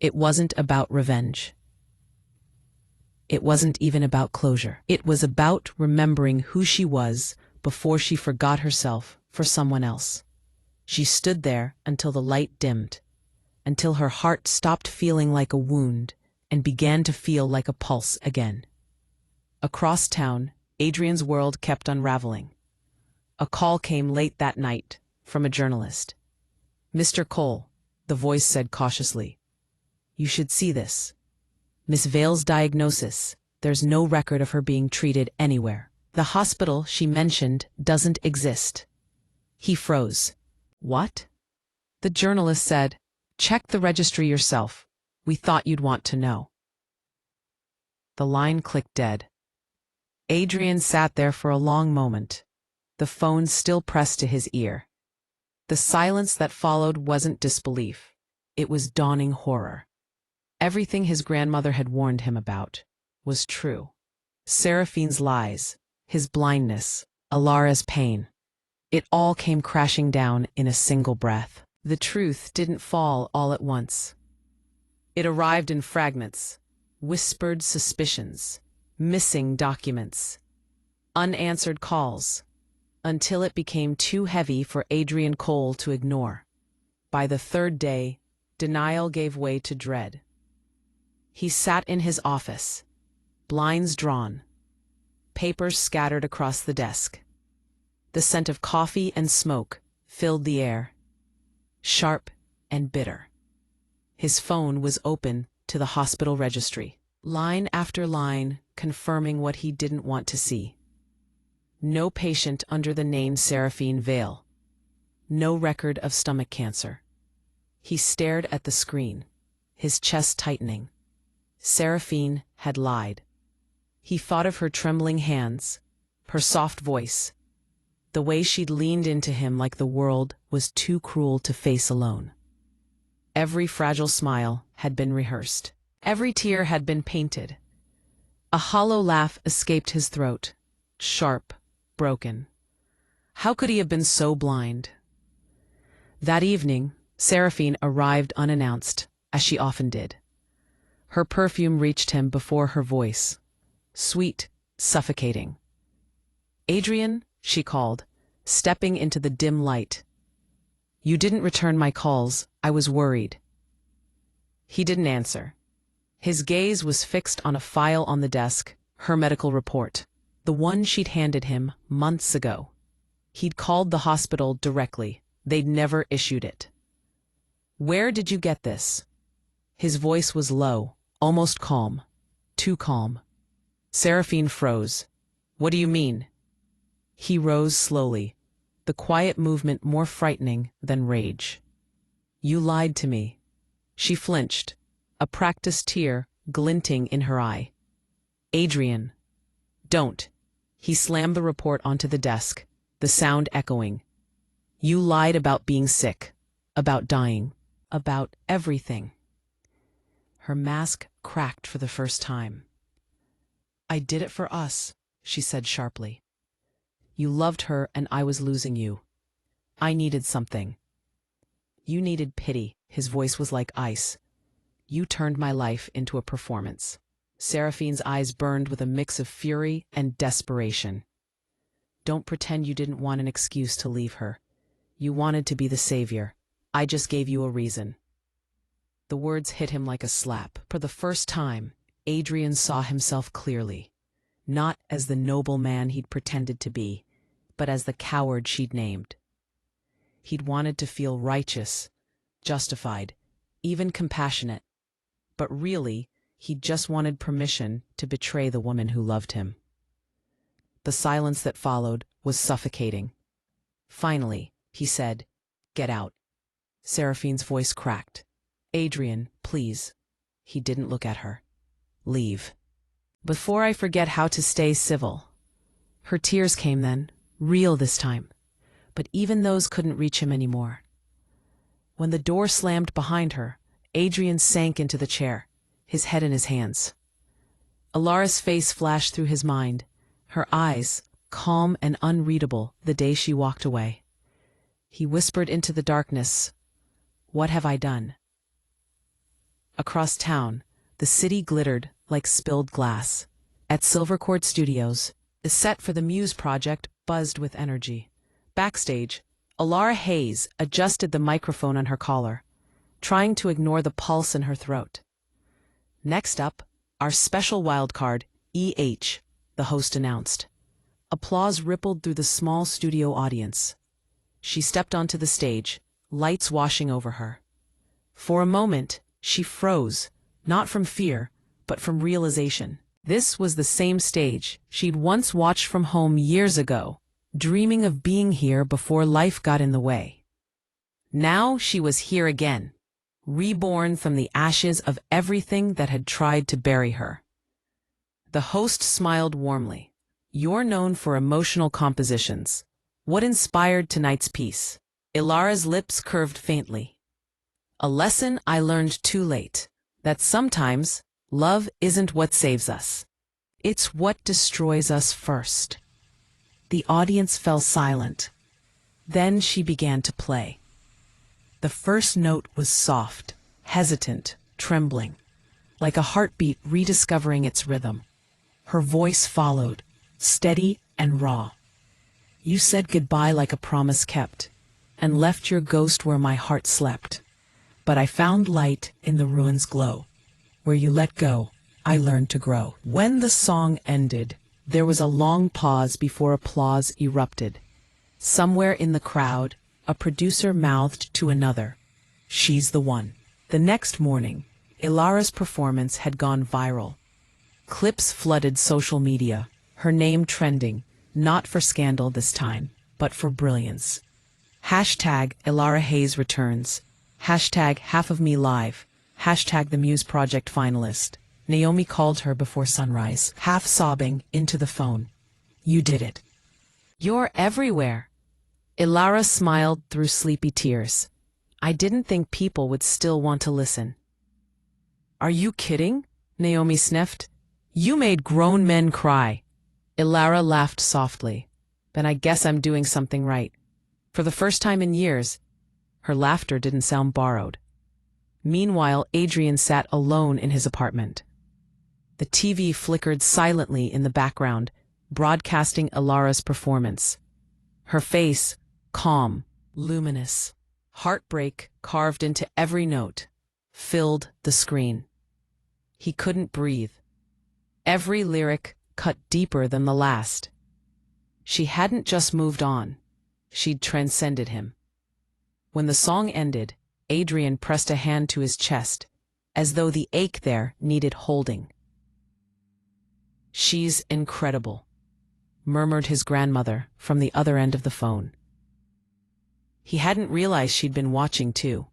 It wasn't about revenge. It wasn't even about closure. It was about remembering who she was before she forgot herself for someone else. She stood there until the light dimmed, until her heart stopped feeling like a wound and began to feel like a pulse again. Across town, Adrian's world kept unraveling. A call came late that night from a journalist. Mr. Cole, the voice said cautiously. You should see this. Miss Vale's diagnosis. There's no record of her being treated anywhere. The hospital she mentioned doesn't exist. He froze. What? The journalist said, check the registry yourself. We thought you'd want to know. The line clicked dead. Adrian sat there for a long moment, the phone still pressed to his ear. The silence that followed wasn't disbelief. It was dawning horror. Everything his grandmother had warned him about was true. Seraphine's lies, his blindness, Elara's pain. It all came crashing down in a single breath. The truth didn't fall all at once. It arrived in fragments, whispered suspicions, missing documents, unanswered calls, until it became too heavy for Adrian Cole to ignore. By the third day, denial gave way to dread. He sat in his office, blinds drawn, papers scattered across the desk. The scent of coffee and smoke filled the air, sharp and bitter. His phone was open to the hospital registry, line after line confirming what he didn't want to see. No patient under the name Seraphine Vale. No record of stomach cancer. He stared at the screen, his chest tightening. Seraphine had lied. He thought of her trembling hands, her soft voice, the way she'd leaned into him like the world was too cruel to face alone. Every fragile smile had been rehearsed. Every tear had been painted. A hollow laugh escaped his throat, sharp, broken. How could he have been so blind? That evening, Seraphine arrived unannounced, as she often did. Her perfume reached him before her voice, sweet, suffocating. Adrian, she called, stepping into the dim light. You didn't return my calls. I was worried. He didn't answer. His gaze was fixed on a file on the desk, her medical report, the one she'd handed him months ago. He'd called the hospital directly. They'd never issued it. Where did you get this? His voice was low, almost calm. Too calm. Seraphine froze. What do you mean? He rose slowly, the quiet movement more frightening than rage. You lied to me. She flinched, a practiced tear glinting in her eye. Adrian, don't. He slammed the report onto the desk, the sound echoing. You lied about being sick, about dying, about everything. Her mask cracked for the first time. I did it for us, she said sharply. You loved her and I was losing you. I needed something. You needed pity. His voice was like ice. You turned my life into a performance. Seraphine's eyes burned with a mix of fury and desperation. Don't pretend you didn't want an excuse to leave her. You wanted to be the savior. I just gave you a reason. The words hit him like a slap. For the first time, Adrian saw himself clearly, not as the noble man he'd pretended to be, but as the coward she'd named. He'd wanted to feel righteous, justified, even compassionate, but really, he just wanted permission to betray the woman who loved him. The silence that followed was suffocating. Finally, he said, "Get out." Seraphine's voice cracked. "Adrian, please." He didn't look at her. "Leave. Before I forget how to stay civil." Her tears came then, real this time, but even those couldn't reach him anymore. When the door slammed behind her, Adrian sank into the chair, his head in his hands. Elara's face flashed through his mind, her eyes, calm and unreadable, the day she walked away. He whispered into the darkness, "What have I done?" Across town, the city glittered like spilled glass. At Silvercord Studios, the set for the Muse project buzzed with energy. Backstage, Elara Hayes adjusted the microphone on her collar, trying to ignore the pulse in her throat. "Next up, our special wildcard, E.H., the host announced. Applause rippled through the small studio audience. She stepped onto the stage, lights washing over her. For a moment, she froze, not from fear, but from realization. This was the same stage she'd once watched from home years ago, dreaming of being here before life got in the way. Now she was here again, reborn from the ashes of everything that had tried to bury her. The host smiled warmly. "You're known for emotional compositions. What inspired tonight's piece?" Elara's lips curved faintly. "A lesson I learned too late, that sometimes love isn't what saves us. It's what destroys us first." The audience fell silent. Then she began to play. The first note was soft, hesitant, trembling, like a heartbeat rediscovering its rhythm. Her voice followed, steady and raw. "You said goodbye like a promise kept, and left your ghost where my heart slept. But I found light in the ruins' glow. Where you let go, I learned to grow." When the song ended, there was a long pause before applause erupted. Somewhere in the crowd, a producer mouthed to another, "She's the one." The next morning, Elara's performance had gone viral. Clips flooded social media, her name trending, not for scandal this time, but for brilliance. Hashtag Elara Hayes returns. Hashtag Half of Me Live. Hashtag the Muse Project finalist. Naomi called her before sunrise, half sobbing, into the phone. "You did it. You're everywhere." Elara smiled through sleepy tears. "I didn't think people would still want to listen." "Are you kidding?" Naomi sniffed. "You made grown men cry." Elara laughed softly. "Then I guess I'm doing something right." For the first time in years, her laughter didn't sound borrowed. Meanwhile, Adrian sat alone in his apartment. The TV flickered silently in the background, broadcasting Elara's performance. Her face, calm, luminous. Heartbreak, carved into every note, filled the screen. He couldn't breathe. Every lyric cut deeper than the last. She hadn't just moved on. She'd transcended him. When the song ended, Adrian pressed a hand to his chest, as though the ache there needed holding. "She's incredible," murmured his grandmother from the other end of the phone. He hadn't realized she'd been watching too.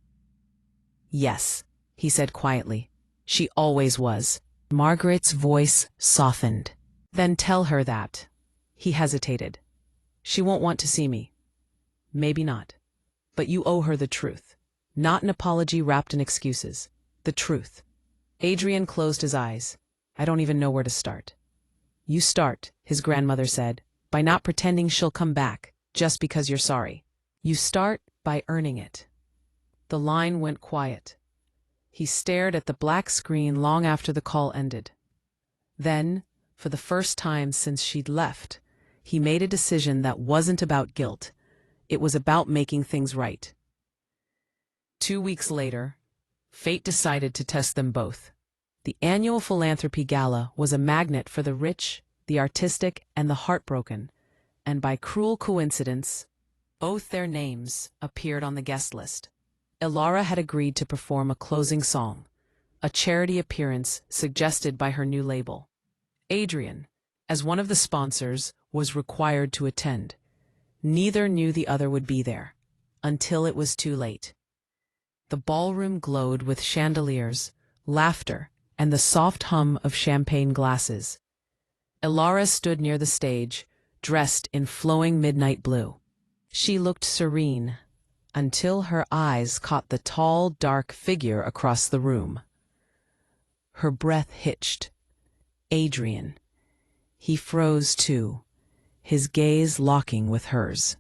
"Yes," he said quietly. "She always was. Margaret's voice softened. Then tell her that. He hesitated. She won't want to see me. Maybe not. But you owe her the truth. Not an apology wrapped in excuses. The truth. Adrian closed his eyes. I don't even know where to start. You start, his grandmother said, by not pretending she'll come back, just because you're sorry. You start by earning it. The line went quiet. He stared at the black screen long after the call ended. Then, for the first time since she'd left, he made a decision that wasn't about guilt. It was about making things right. 2 weeks later, fate decided to test them both. The annual philanthropy gala was a magnet for the rich, the artistic, and the heartbroken, and by cruel coincidence, both their names appeared on the guest list. Elara had agreed to perform a closing song, a charity appearance suggested by her new label. Adrian, as one of the sponsors, was required to attend. Neither knew the other would be there, until it was too late. The ballroom glowed with chandeliers, laughter, and the soft hum of champagne glasses. Elara stood near the stage, dressed in flowing midnight blue. She looked serene, until her eyes caught the tall, dark figure across the room. Her breath hitched. Adrian. He froze too, his gaze locking with hers.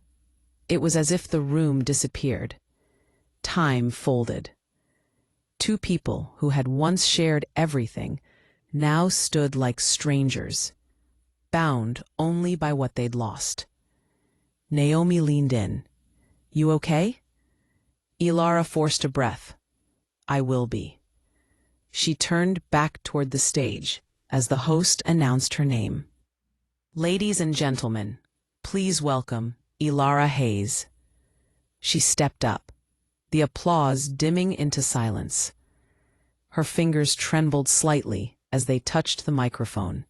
It was as if the room disappeared. Time folded. Two people who had once shared everything now stood like strangers, bound only by what they'd lost. Naomi leaned in. You okay? Elara forced a breath. I will be. She turned back toward the stage as the host announced her name. Ladies and gentlemen, please welcome Elara Hayes. She stepped up, the applause dimming into silence. Her fingers trembled slightly as they touched the microphone.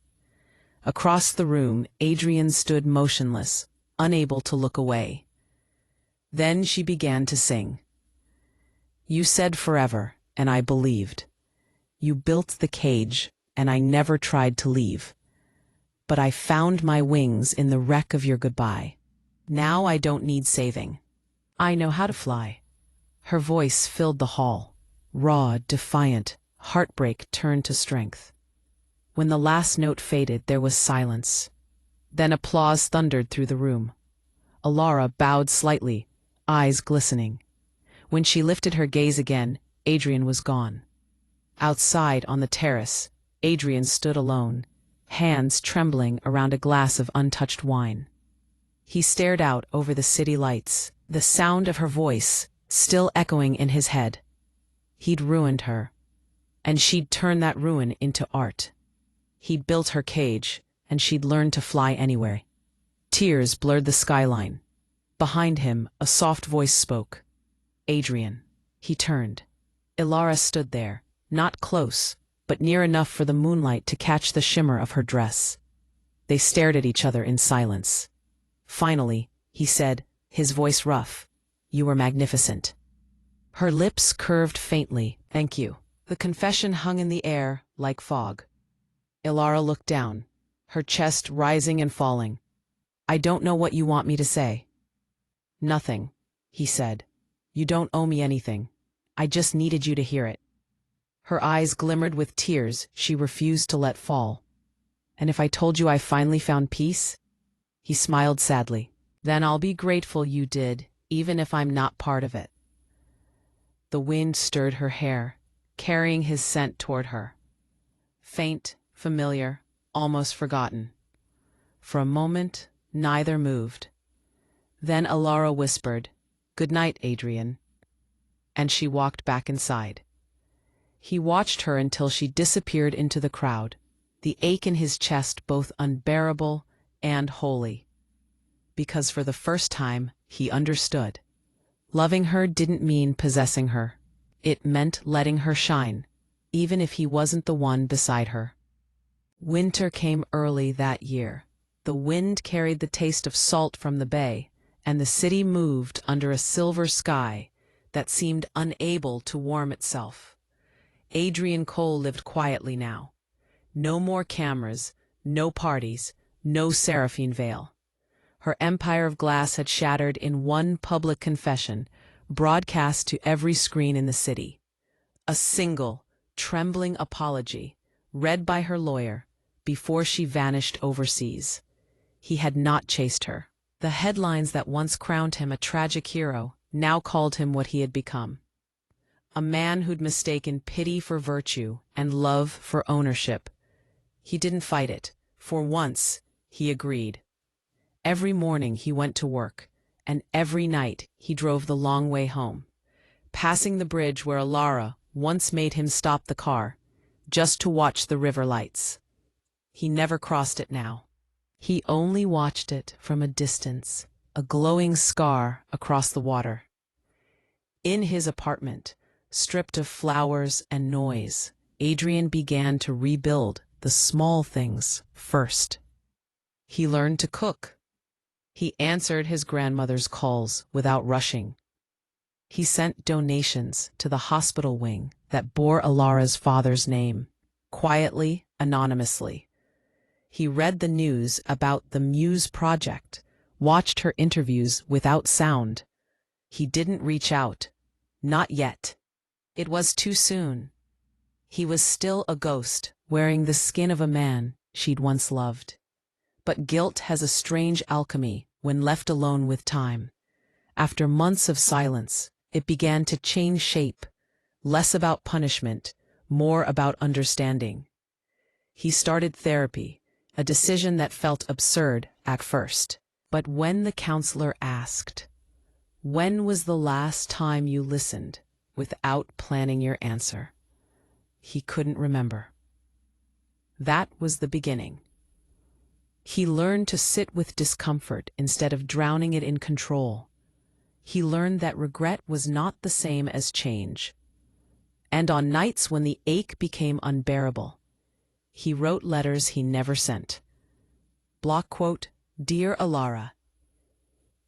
Across the room, Adrian stood motionless, unable to look away. Then she began to sing. You said forever, and I believed. You built the cage, and I never tried to leave. But I found my wings in the wreck of your goodbye. Now I don't need saving. I know how to fly. Her voice filled the hall. Raw, defiant, heartbreak turned to strength. When the last note faded, there was silence. Then applause thundered through the room. Elara bowed slightly, eyes glistening. When she lifted her gaze again, Adrian was gone. Outside on the terrace, Adrian stood alone, hands trembling around a glass of untouched wine. He stared out over the city lights, the sound of her voice still echoing in his head. He'd ruined her, and she'd turned that ruin into art. He'd built her cage, and she'd learned to fly anywhere. Tears blurred the skyline. Behind him, a soft voice spoke. Adrian. He turned. Elara stood there, not close, but near enough for the moonlight to catch the shimmer of her dress. They stared at each other in silence. Finally, he said, his voice rough, You were magnificent. Her lips curved faintly. Thank you. The confession hung in the air like fog. Elara looked down, her chest rising and falling. I don't know what you want me to say. Nothing, he said. You don't owe me anything. I just needed you to hear it. Her eyes glimmered with tears she refused to let fall. And if I told you I finally found peace? He smiled sadly. Then I'll be grateful you did, even if I'm not part of it. The wind stirred her hair, carrying his scent toward her. Faint, familiar, almost forgotten. For a moment, neither moved. Then Elara whispered, Good night, Adrian. And she walked back inside. He watched her until she disappeared into the crowd, the ache in his chest both unbearable and holy. Because for the first time, he understood. Loving her didn't mean possessing her. It meant letting her shine, even if he wasn't the one beside her. Winter came early that year. The wind carried the taste of salt from the bay, and the city moved under a silver sky that seemed unable to warm itself. Adrian Cole lived quietly now, No more cameras, no parties, no seraphine veil. Her empire of glass had shattered in one public confession, broadcast to every screen in the city. A single, trembling apology, read by her lawyer, before she vanished overseas. He had not chased her. The headlines that once crowned him a tragic hero now called him what he had become. A man who'd mistaken pity for virtue and love for ownership. He didn't fight it. For once, he agreed. Every morning he went to work, and every night he drove the long way home, passing the bridge where Elara once made him stop the car, just to watch the river lights. He never crossed it now. He only watched it from a distance, a glowing scar across the water. In his apartment, stripped of flowers and noise, Adrian began to rebuild the small things first. He learned to cook. He answered his grandmother's calls without rushing. He sent donations to the hospital wing that bore Elara's father's name, quietly, anonymously. He read the news about the Muse project, watched her interviews without sound. He didn't reach out. Not yet. It was too soon. He was still a ghost, wearing the skin of a man she'd once loved. But guilt has a strange alchemy when left alone with time. After months of silence, it began to change shape, less about punishment, more about understanding. He started therapy, a decision that felt absurd at first. But when the counselor asked, "When was the last time you listened?" without planning your answer, he couldn't remember. That was the beginning. He learned to sit with discomfort instead of drowning it in control. He learned that regret was not the same as change. And on nights when the ache became unbearable, he wrote letters he never sent. Block quote, "Dear Elara,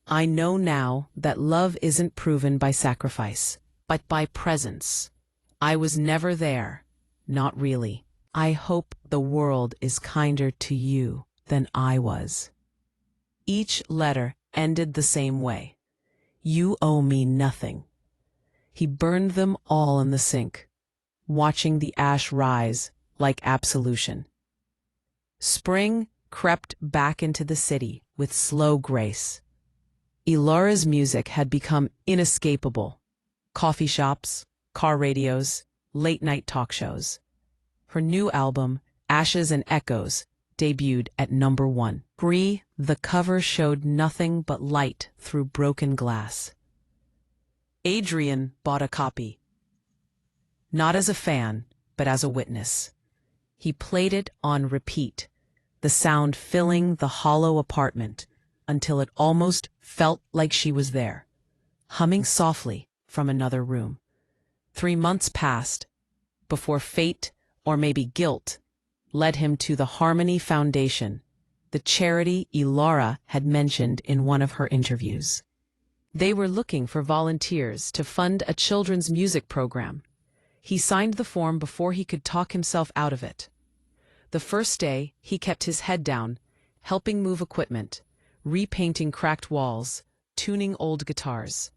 I know now that love isn't proven by sacrifice, but by presence. I was never there, not really. I hope the world is kinder to you than I was." Each letter ended the same way. "You owe me nothing." He burned them all in the sink, watching the ash rise like absolution. Spring crept back into the city with slow grace. Elara's music had become inescapable. Coffee shops, car radios, late-night talk shows. Her new album, Ashes and Echoes, debuted at #1. The cover showed nothing but light through broken glass. Adrian bought a copy. Not as a fan, but as a witness. He played it on repeat, the sound filling the hollow apartment until it almost felt like she was there, humming softly from another room. 3 months passed before fate, or maybe guilt, led him to the Harmony Foundation, the charity Elara had mentioned in one of her interviews. They were looking for volunteers to fund a children's music program. He signed the form before he could talk himself out of it. The first day, he kept his head down, helping move equipment, repainting cracked walls, tuning old guitars.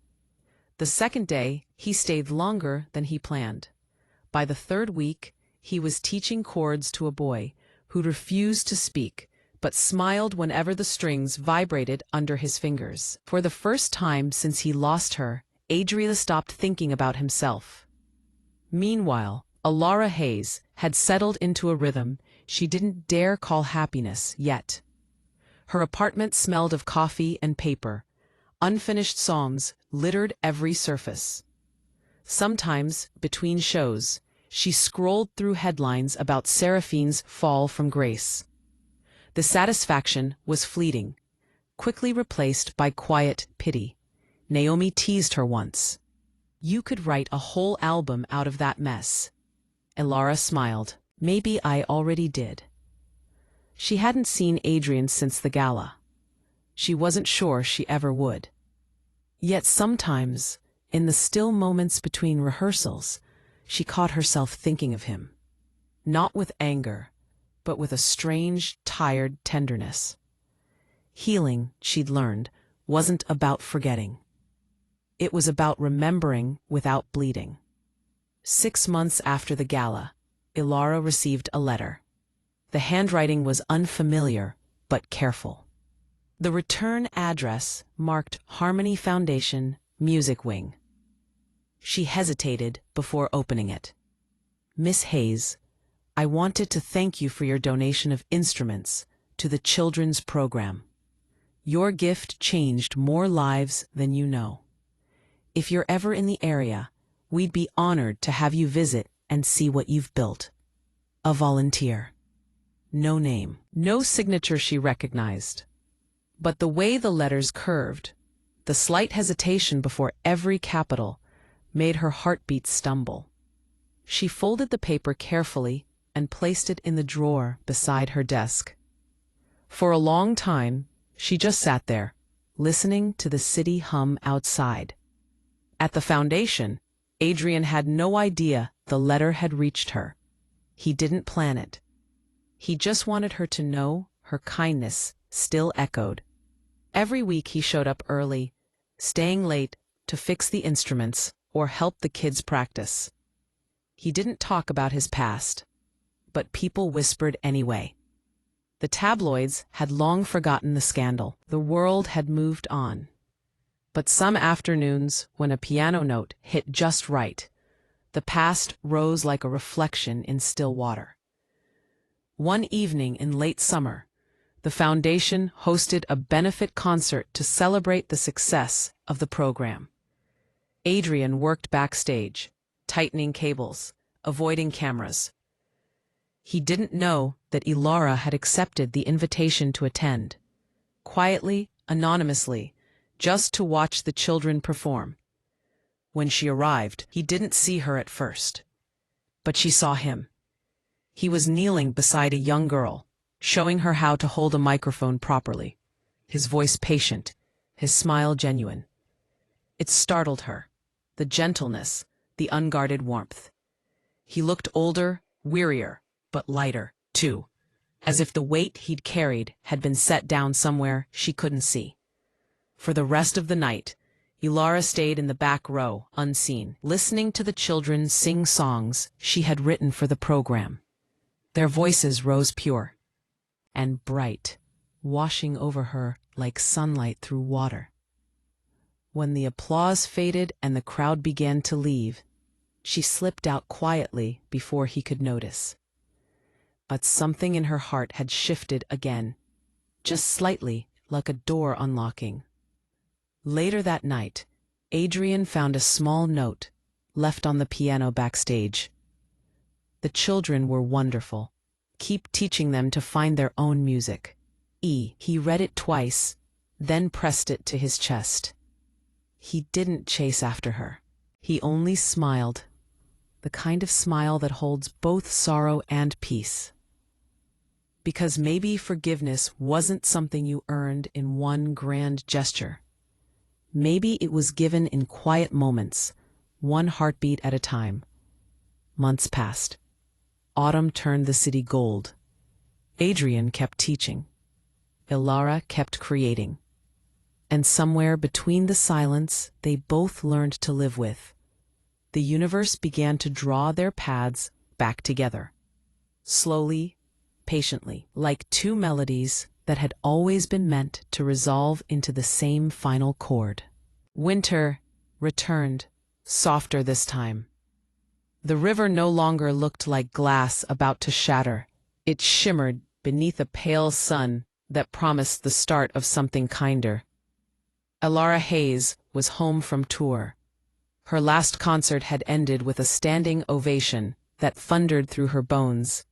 The second day, he stayed longer than he planned. By the third week, he was teaching chords to a boy who refused to speak, but smiled whenever the strings vibrated under his fingers. For the first time since he lost her, Adrian stopped thinking about himself. Meanwhile, Elara Hayes had settled into a rhythm she didn't dare call happiness yet. Her apartment smelled of coffee and paper. Unfinished songs littered every surface. Sometimes, between shows, she scrolled through headlines about Seraphine's fall from grace. The satisfaction was fleeting, quickly replaced by quiet pity. Naomi teased her once. "You could write a whole album out of that mess." Elara smiled. "Maybe I already did." She hadn't seen Adrian since the gala. She wasn't sure she ever would. Yet sometimes, in the still moments between rehearsals, she caught herself thinking of him. Not with anger, but with a strange, tired tenderness. Healing, she'd learned, wasn't about forgetting. It was about remembering without bleeding. 6 months after the gala, Elara received a letter. The handwriting was unfamiliar, but careful. The return address marked Harmony Foundation, Music Wing. She hesitated before opening it. "Miss Hayes, I wanted to thank you for your donation of instruments to the children's program. Your gift changed more lives than you know. If you're ever in the area, we'd be honored to have you visit and see what you've built. A volunteer." No name, no signature she recognized. But the way the letters curved, the slight hesitation before every capital, made her heartbeat stumble. She folded the paper carefully and placed it in the drawer beside her desk. For a long time, she just sat there, listening to the city hum outside. At the foundation, Adrian had no idea the letter had reached her. He didn't plan it. He just wanted her to know her kindness still echoed. Every week he showed up early, staying late to fix the instruments or help the kids practice. He didn't talk about his past, but people whispered anyway. The tabloids had long forgotten the scandal. The world had moved on. But some afternoons, when a piano note hit just right, the past rose like a reflection in still water. One evening in late summer, the foundation hosted a benefit concert to celebrate the success of the program. Adrian worked backstage, tightening cables, avoiding cameras. He didn't know that Elara had accepted the invitation to attend, quietly, anonymously, just to watch the children perform. When she arrived, he didn't see her at first. But she saw him. He was kneeling beside a young girl, showing her how to hold a microphone properly, his voice patient, his smile genuine. It startled her, the gentleness, the unguarded warmth. He looked older, wearier, but lighter, too, as if the weight he'd carried had been set down somewhere she couldn't see. For the rest of the night, Elara stayed in the back row, unseen, listening to the children sing songs she had written for the program. Their voices rose pure and bright, washing over her like sunlight through water. When the applause faded and the crowd began to leave, she slipped out quietly before he could notice. But something in her heart had shifted again, just slightly, like a door unlocking. Later that night, Adrian found a small note left on the piano backstage. The children were wonderful. Keep teaching them to find their own music. He read it twice, then pressed it to his chest. He didn't chase after her. He only smiled, the kind of smile that holds both sorrow and peace. Because maybe forgiveness wasn't something you earned in one grand gesture. Maybe it was given in quiet moments, one heartbeat at a time. Months passed. Autumn turned the city gold. Adrian kept teaching. Elara kept creating. And somewhere between the silence they both learned to live with, the universe began to draw their paths back together. Slowly, patiently, like two melodies that had always been meant to resolve into the same final chord. Winter returned, softer this time. The river no longer looked like glass about to shatter. It shimmered beneath a pale sun that promised the start of something kinder. Elara Hayes was home from tour. Her last concert had ended with a standing ovation that thundered through her bones.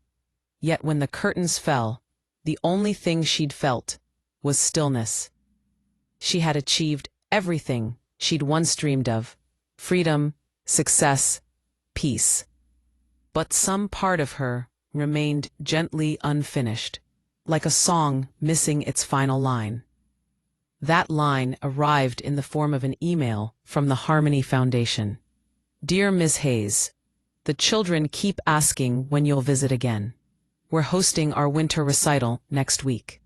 Yet when the curtains fell, the only thing she'd felt was stillness. She had achieved everything she'd once dreamed of: freedom, success, peace. But some part of her remained gently unfinished, like a song missing its final line. That line arrived in the form of an email from the Harmony Foundation. "Dear Miss Hayes, the children keep asking when you'll visit again. We're hosting our winter recital next week.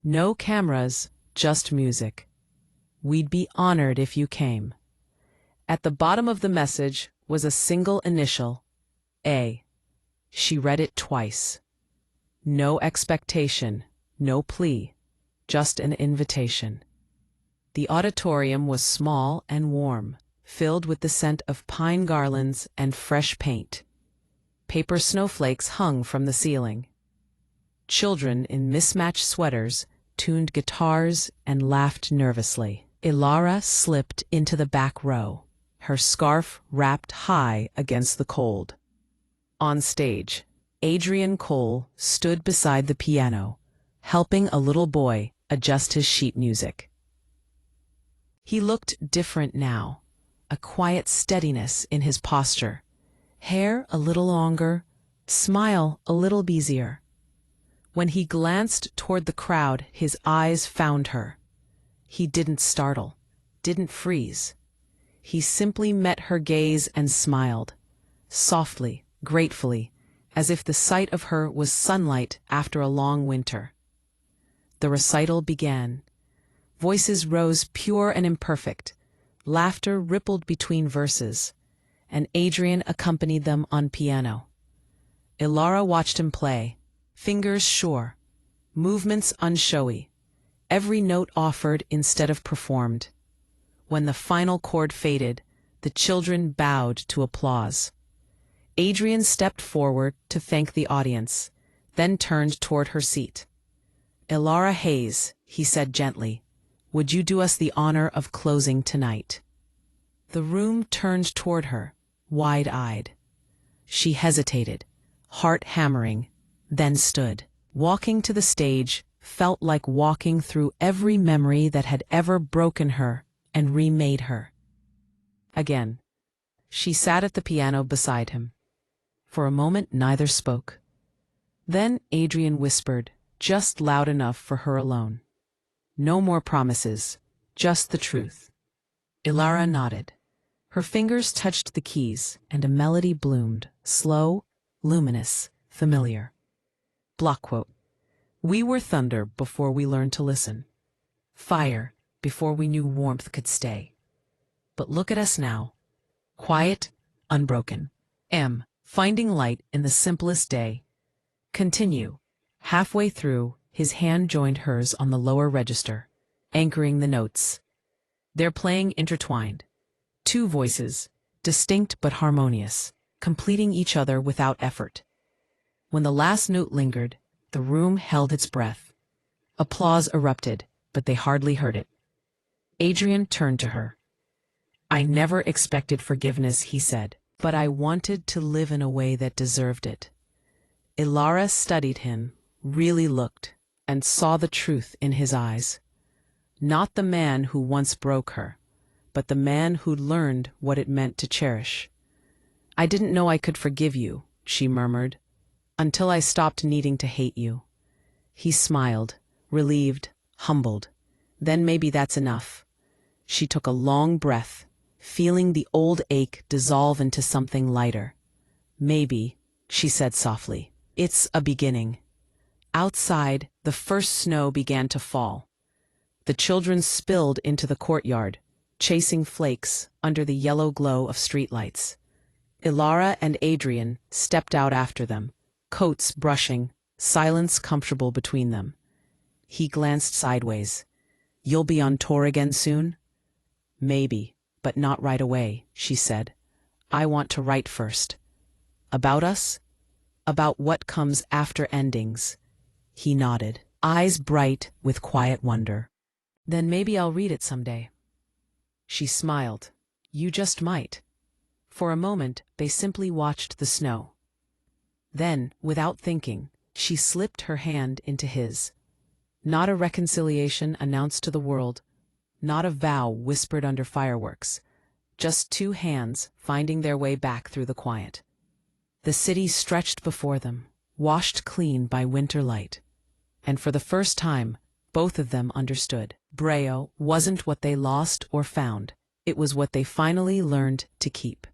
No cameras, just music. We'd be honored if you came." At the bottom of the message was a single initial, A. She read it twice. No expectation, no plea, just an invitation. The auditorium was small and warm, filled with the scent of pine garlands and fresh paint. Paper snowflakes hung from the ceiling. Children in mismatched sweaters tuned guitars and laughed nervously. Elara slipped into the back row, her scarf wrapped high against the cold. On stage, Adrian Cole stood beside the piano, helping a little boy adjust his sheet music. He looked different now, a quiet steadiness in his posture, hair a little longer, smile a little busier. When he glanced toward the crowd, his eyes found her. He didn't startle, didn't freeze. He simply met her gaze and smiled, softly, gratefully, as if the sight of her was sunlight after a long winter. The recital began. Voices rose pure and imperfect. Laughter rippled between verses, and Adrian accompanied them on piano. Elara watched him play, fingers sure, movements unshowy, every note offered instead of performed. When the final chord faded, the children bowed to applause. Adrian stepped forward to thank the audience, then turned toward her seat. "Elara Hayes," he said gently, "would you do us the honor of closing tonight?" The room turned toward her, wide-eyed. She hesitated, heart hammering, then stood. Walking to the stage felt like walking through every memory that had ever broken her and remade her. Again, she sat at the piano beside him. For a moment, neither spoke. Then Adrian whispered, just loud enough for her alone. "No more promises, just the truth." Elara nodded. Her fingers touched the keys, and a melody bloomed, slow, luminous, familiar. Block quote. "We were thunder before we learned to listen. Fire before we knew warmth could stay. But look at us now. Quiet, unbroken. Finding light in the simplest day." Continue. Halfway through, his hand joined hers on the lower register, anchoring the notes. They're playing intertwined. Two voices, distinct but harmonious, completing each other without effort. When the last note lingered, the room held its breath. Applause erupted, but they hardly heard it. Adrian turned to her. "I never expected forgiveness," he said, "but I wanted to live in a way that deserved it." Elara studied him, really looked, and saw the truth in his eyes. Not the man who once broke her, but the man who'd learned what it meant to cherish. "I didn't know I could forgive you," she murmured, "until I stopped needing to hate you." He smiled, relieved, humbled. "Then maybe that's enough." She took a long breath, feeling the old ache dissolve into something lighter. "Maybe," she said softly, "it's a beginning." Outside, the first snow began to fall. The children spilled into the courtyard, chasing flakes under the yellow glow of streetlights. Elara and Adrian stepped out after them, coats brushing, silence comfortable between them. He glanced sideways. "You'll be on tour again soon?" "Maybe, but not right away," she said. "I want to write first." "About us? About what comes after endings?" He nodded, eyes bright with quiet wonder. "Then maybe I'll read it someday." She smiled. "You just might." For a moment, they simply watched the snow. Then, without thinking, she slipped her hand into his. Not a reconciliation announced to the world, not a vow whispered under fireworks, just two hands finding their way back through the quiet. The city stretched before them, washed clean by winter light. And for the first time, both of them understood. Betrayal wasn't what they lost or found. It was what they finally learned to keep.